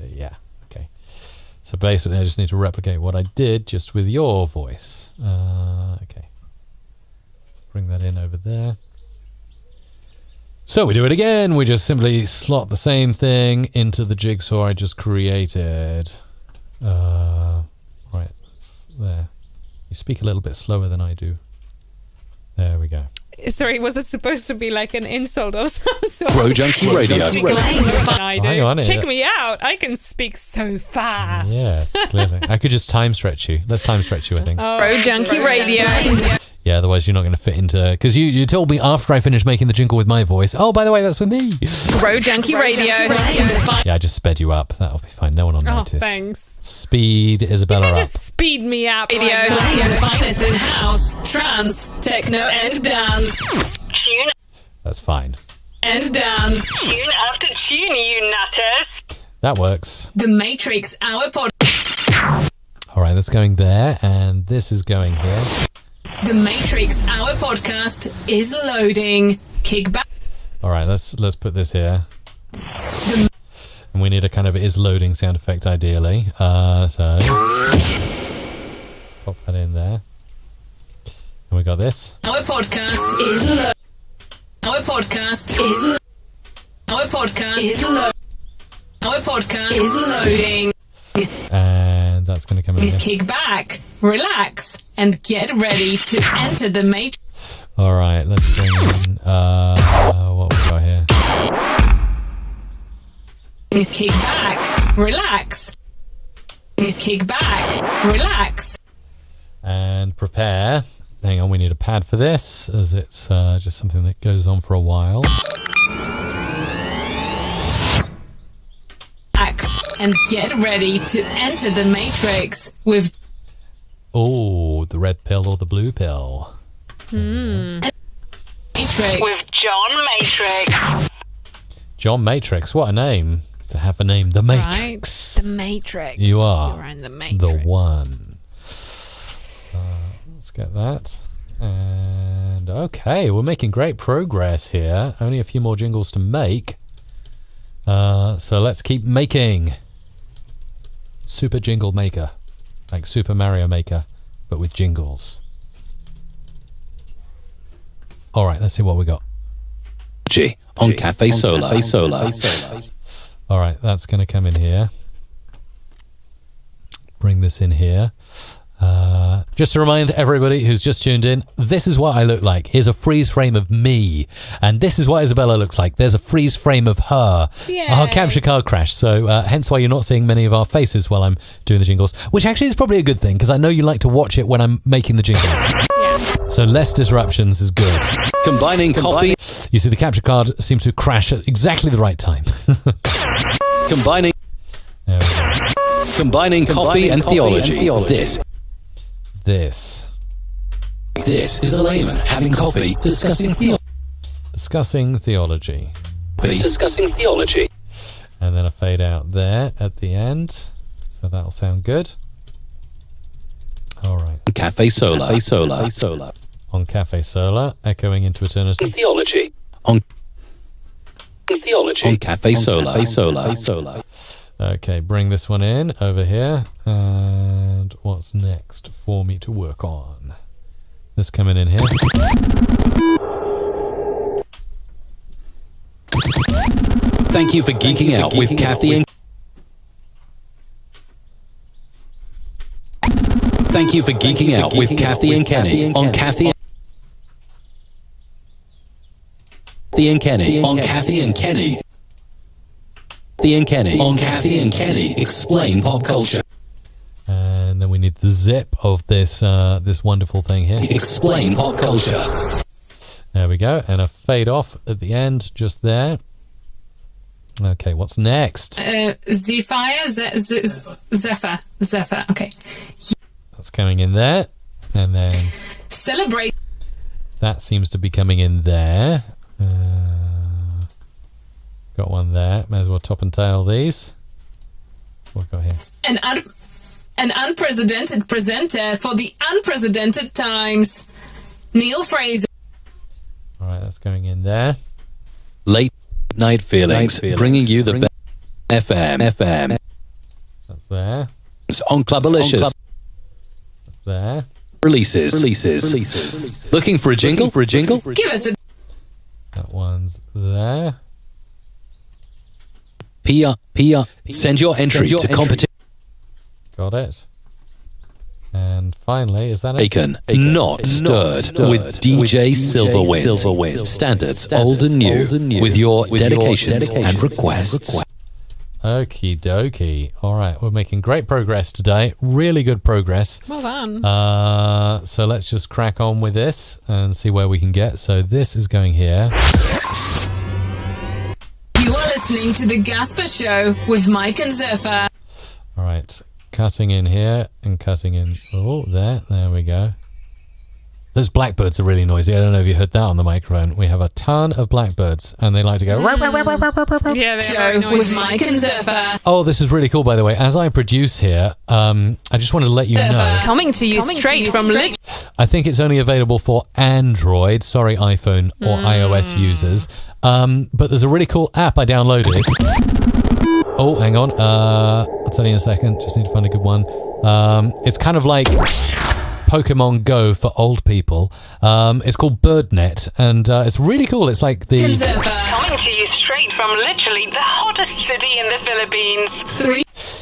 yeah. Okay. So basically I just need to replicate what I did just with your voice. Okay. Bring that in over there. So we do it again. We just simply slot the same thing into the jigsaw I just created. Right. That's there. You speak a little bit slower than I do. There we go. Sorry, was it supposed to be like an insult of some sort? Grow Junkie Radio. I do. Hang on, Check me out. I can speak so fast. Yes, clearly. I could just time stretch you. Let's time stretch you, I think. Grow Junkie Radio. Yeah, otherwise you're not going to fit into... Because you told me after I finished making the jingle with my voice, oh, by the way, that's with me. Grow Junkie Radio. Yeah, I just sped you up. That'll be fine. No one will Oh, notice. thanks. Speed Isabella You up. can just speed me up. Radio. Playing the finest in house, trance, techno, and dance. Tune That's fine. and dance. Tune after tune, you nutters. That works. The Matrix, our pod. All right, that's going there, and this is going here. The Matrix, our podcast, is loading. Kick back. All right, let's put this here. And we need a kind of is loading sound effect, ideally. So pop that in there. And we got this. Our podcast is loading. Our podcast is Our podcast is Our podcast is loading. And that's going to come in here. Kick back, relax, and get ready to enter the Matrix. All right, let's bring in what we got here. Kick back, relax. Kick back, relax. And prepare. Hang on, we need a pad for this, as it's just something that goes on for a while. Relax and get ready to enter the Matrix with Oh, the red pill or the blue pill. Matrix. With John Matrix. John Matrix, what a name to have a name. The Matrix. Right. The Matrix. You are You're in the Matrix. the one. Let's get that. And okay, we're making great progress here. Only a few more jingles to make. So let's keep making. Super Jingle Maker. Like Super Mario Maker, but with jingles. All right, let's see what we got. On Cafe Solar. All right, that's going to come in here. Bring this in here. Just to remind everybody who's just tuned in, this is what I look like. Here's a freeze frame of me. And this is what Izabela looks like. There's a freeze frame of her. Yay. Our capture card crashed. So hence why you're not seeing many of our faces while I'm doing the jingles, which actually is probably a good thing because I know you like to watch it when I'm making the jingles. Yeah. So less disruptions is good. Combining coffee. You see, the capture card seems to crash at exactly the right time. Combining. There we go. Combining coffee and theology. This. This is a layman having coffee, discussing theology. Discussing theology. Discussing theology. And then a fade out there at the end. So that'll sound good. All right. Cafe Solar. On Cafe Solar, echoing into eternity. Theology. On theology. On Cafe Solar. Okay, bring this one in over here. And what's next for me to work on? This coming in here. Thank you for geeking out with Kathy and Thank you for geeking out with Kathy and Kenny on Kathy and Kenny on Kathy and Kenny. On Kathy and Kenny explain pop culture. And then we need the zip of this this wonderful thing here. Explain pop culture. There we go. And a fade off at the end, just there. Okay, what's next? Zephyr. Okay. That's coming in there. And then Celebrate. that seems to be coming in there. Got one there. May as well top and tail these. What got here? An unprecedented presenter for the unprecedented times. Neil Fraser. All right, that's going in there. Late night feelings, bringing you the best FM. That's there. It's on Clubalicious. That's there. Releases. Looking for a jingle? Give us a That one's there. PR. Send your entry to competition. Got it. And finally, is that it? Bacon, not stirred with DJ Silverwind. Standards old and new with your dedications and requests. Okie dokie. All right, we're making great progress today. Really good progress. Well done. So let's just crack on with this and see where we can get. So this is going here. You are listening to The Gasper Show with Mike and Zephyr. All right, cutting in here and cutting in. Oh, there we go. Those blackbirds are really noisy. I don't know if you heard that on the microphone. We have a ton of blackbirds, and they like to go. Yeah, they're very Show with noisy. Mike and Zephyr. Oh, this is really cool, by the way. As I produce here, I just wanted to let you know. Coming to you straight from I think it's only available for Android, sorry, iPhone or iOS users. But there's a really cool app I downloaded. Oh, hang on. I'll tell you in a second. Just need to find a good one. It's kind of like Pokemon Go for old people. It's called BirdNet, and it's really cool. It's like the... Zephyr. Coming to you straight from literally the hottest city in the Philippines.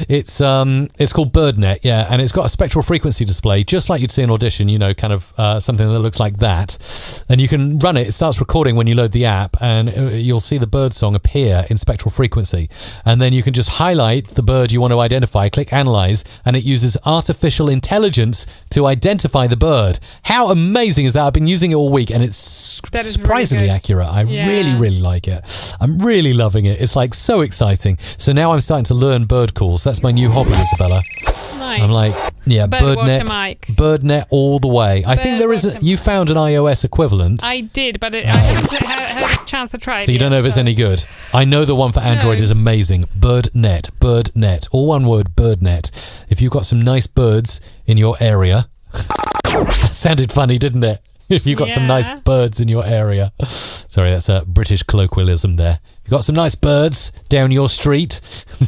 It's called BirdNet, yeah, and it's got a spectral frequency display, just like you'd see in Audition, kind of something that looks like that. And you can run it. It starts recording when you load the app, and you'll see the bird song appear in spectral frequency. And then you can just highlight the bird you want to identify, click Analyze, and it uses artificial intelligence to identify the bird. How amazing is that? I've been using it all week, and it's surprisingly really accurate. I really like it. I'm really loving it. It's like so exciting. So now I'm starting to learn bird calls. That's my new hobby, Isabella. Nice. I'm like, yeah, Birdwatcher Mike. BirdNet all the way. I think there is. You found an iOS equivalent. I did, but I haven't had a chance to try it. So you don't know if it's any good. I know the one for Android is amazing. BirdNet. All one word, BirdNet. If you've got some nice birds in your area. That sounded funny, didn't it? If you've got some nice birds in your area. Sorry, that's a British colloquialism there. If you've got some nice birds down your street,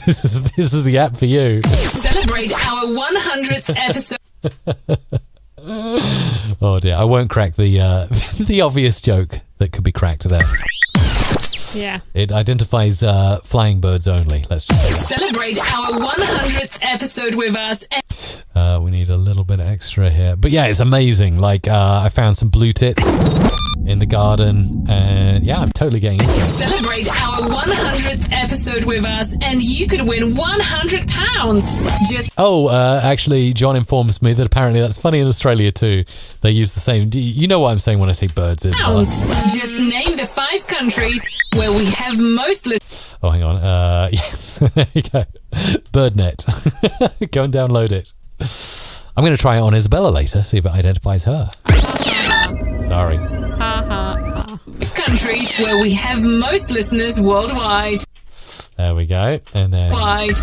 this is the app for you. Celebrate our 100th episode. Oh dear, I won't crack the obvious joke that could be cracked there. Yeah. It identifies flying birds only. Let's just say that. Celebrate our 100th episode with us. We need a little bit extra here. But yeah, it's amazing. Like, I found some blue tits in the garden. And yeah, I'm totally getting into it. Celebrate our 100th episode with us, and you could win £100. Just Actually, John informs me that apparently that's funny in Australia too. They use the same. You know what I'm saying when I say birds, Isabella? Just name the 5 countries where we have most listeners. Oh, hang on. Yes, there you go. BirdNet. Go and download it. I'm going to try it on Isabella later, see if it identifies her. Sorry. Countries where we have most listeners worldwide. There we go. And then... Wide.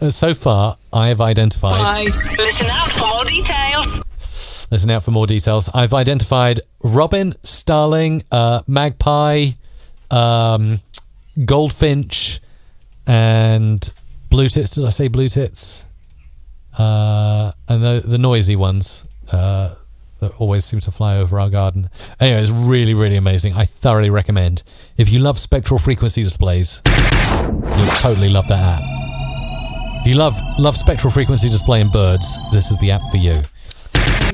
So far, I have identified... Listen out for more details. Listen out for more details. I've identified robin, starling, magpie, goldfinch, and blue tits. Did I say blue tits? And the noisy ones that always seem to fly over our garden. Anyway, it's really, really amazing. I thoroughly recommend. If you love spectral frequency displays, you'll totally love that app. If you love spectral frequency display in birds, this is the app for you.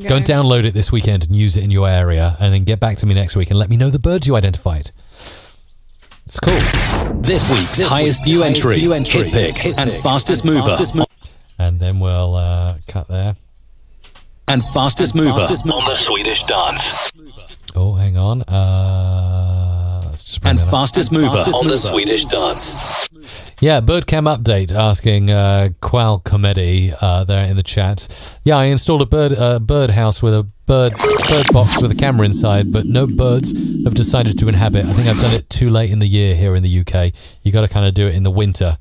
Go and download it this weekend and use it in your area, and then get back to me next week and let me know the birds you identified. It's cool. This week's highest new entry, hit pick, and fastest mover. And then we'll cut there. And fastest mover on the Swedish dance. Oh, hang on. Let's just bring and that up. fastest mover on the Swedish dance. Yeah, Birdcam update asking Qual Comedy there in the chat. Yeah, I installed a bird house with a bird box with a camera inside, but no birds have decided to inhabit. I think I've done it too late in the year here in the UK. You got to kind of do it in the winter.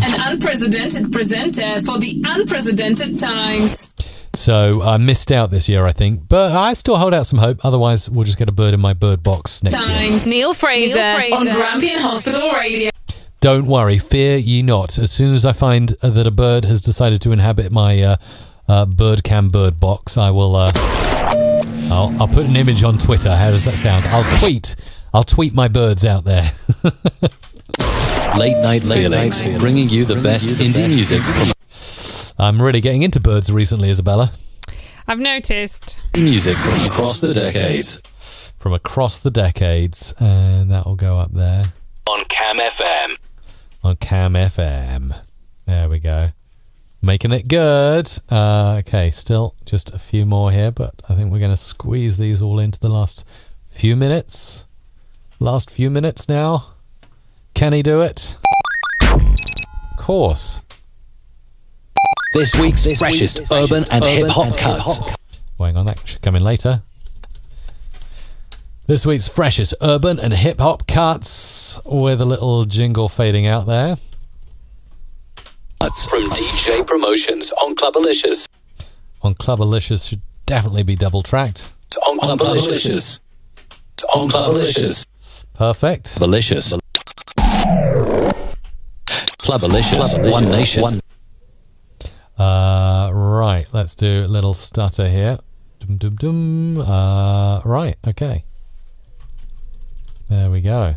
An unprecedented presenter for the unprecedented times. So I missed out this year, I think, but I still hold out some hope. Otherwise, we'll just get a bird in my bird box next year. Neil Fraser on Grampian Hospital Radio. Don't worry, fear ye not. As soon as I find that a bird has decided to inhabit my Birdcam bird box, I will. I'll put an image on Twitter. How does that sound? I'll tweet my birds out there. Late night feelings, bringing you the best indie music from I'm really getting into birds recently, Isabella. I've noticed. music from across the decades. From across the decades, and that will go up there. On Cam FM. On Cam FM. There we go. Making it good. Okay, still just a few more here, but I think we're going to squeeze these all into the last few minutes. Last few minutes now. Can he do it? Of course. This week's freshest urban and hip-hop cuts. Well, hang on, that should come in later. This week's freshest urban and hip-hop cuts with a little jingle fading out there. Cuts from DJ Promotions on Clubalicious. On Clubalicious should definitely be double-tracked. On Clubalicious. On Clubalicious. Perfect. Clubalicious. Clubalicious. One nation. Right, let's do a little stutter here. Right, okay. There we go.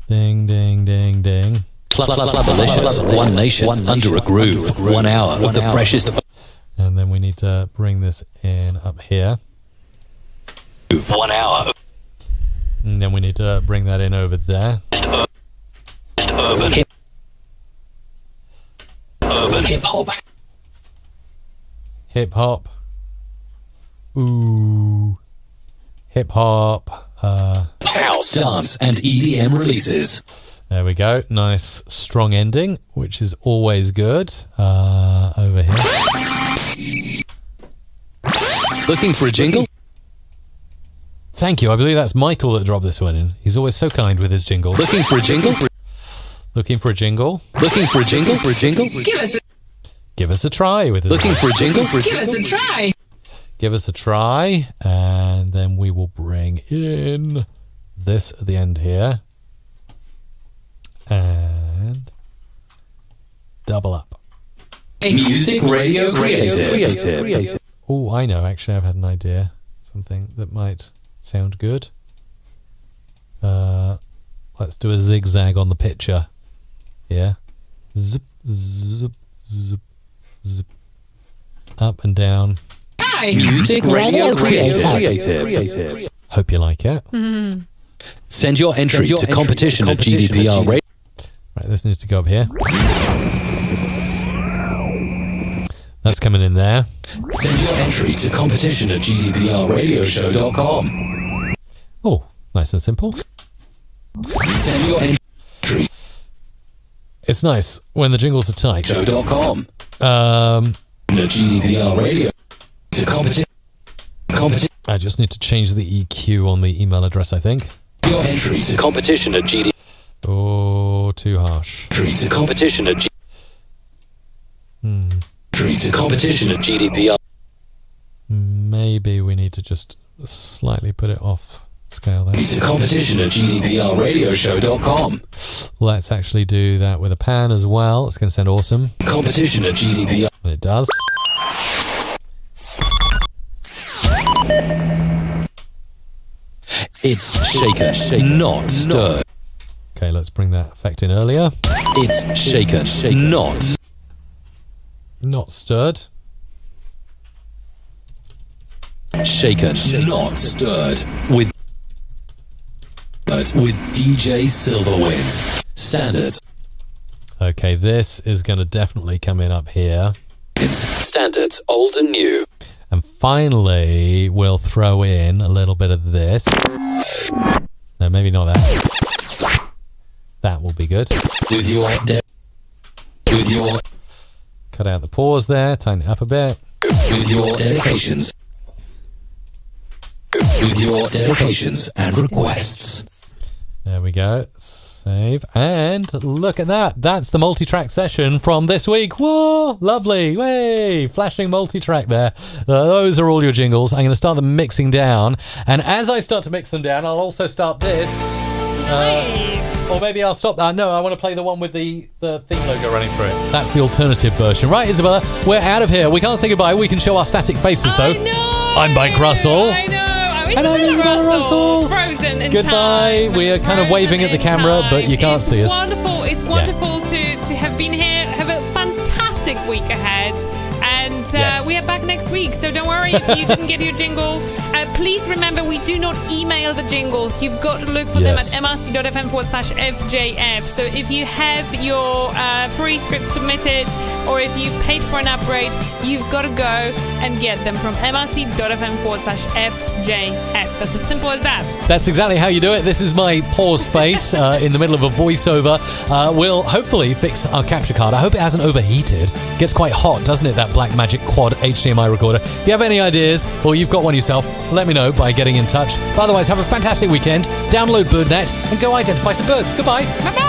Ding, ding, ding, ding. Delicious. One nation under a groove. 1 hour of the freshest. And then we need to bring this in up here. 1 hour. And then we need to bring that in over there. Urban. Hip hop. Hip hop. Ooh. Hip hop. House, dance, and EDM releases. There we go. Nice strong ending, which is always good. Over here. Looking for a jingle? Thank you. I believe that's Michael that dropped this one in. He's always so kind with his jingles. Looking for a jingle? Looking for a jingle. Looking for a jingle? For a jingle? Give us a try with his Looking for a jingle? give us a try. Give us a try, and then we will bring in this at the end here. And double up. Music Radio Creative. Oh, I know. Actually, I've had an idea. Something that might sound good. Let's do a zigzag on the picture. Yeah. Zip, zip, zip, zip. Up and down. Hi. Music Radio Creative. Hope you like it. Send your entry to competition at GDPR Radio. Right, this needs to go up here. That's coming in there. Send your entry to competition at gdprradioshow.com. Oh, nice and simple. Send your entry It's nice when the jingles are tight. show.com. At GDPR Radio to competition. I just need to change the EQ on the email address, I think. Your entry to competition at GDPR. Oh, too harsh. Entry to competition at Entry to competition at GDPR. Maybe we need to just slightly put it off scale there. To competition at gdprradioshow.com. Let's actually do that with a pan as well. It's going to sound awesome. Competition at GDPR. And it does. It's shaken, not stirred. Okay, let's bring that effect in earlier. It's shaken, Not stirred. shaken, not stirred. With DJ Silverwind. Standards. Okay, this is going to definitely come in up here. Standards, old and new. And finally, we'll throw in a little bit of this. No, maybe not that. That will be good. With your Cut out the pause there, tighten it up a bit. with your dedications. With your dedications and requests. There we go. Save. And look at that. That's the multi-track session from this week. Whoa, lovely. Way, flashing multi-track there. Those are all your jingles. I'm going to start them mixing down. And as I start to mix them down, I'll also start this. Nice. Or maybe I'll stop that. No, I want to play the one with the theme logo running through it. That's the alternative version. Right, Isabella, we're out of here. We can't say goodbye. We can show our static faces, though. I know. I'm Mike Russell. I know. And I'm Isabella Russell. Frozen in Goodbye. time. We are kind of waving at the camera, but you can't see us. It's wonderful to have been here. Have a fantastic week ahead. And Yes. we are back next week. So don't worry if you didn't get your jingle. Please remember, we do not email the jingles. You've got to look for Yes. them at mrc.fm/FJF. So if you have your free script submitted or if you paid for an upgrade, you've got to go and get them from mrc.fm/FJF. That's as simple as that. That's exactly how you do it. This is my paused face in the middle of a voiceover. We'll hopefully fix our capture card. I hope it hasn't overheated. Gets quite hot, doesn't it, that Blackmagic Quad HDMI recorder? If you have any ideas or you've got one yourself, let me know by getting in touch. But otherwise, have a fantastic weekend. Download BirdNet and go identify some birds. Goodbye. Bye-bye.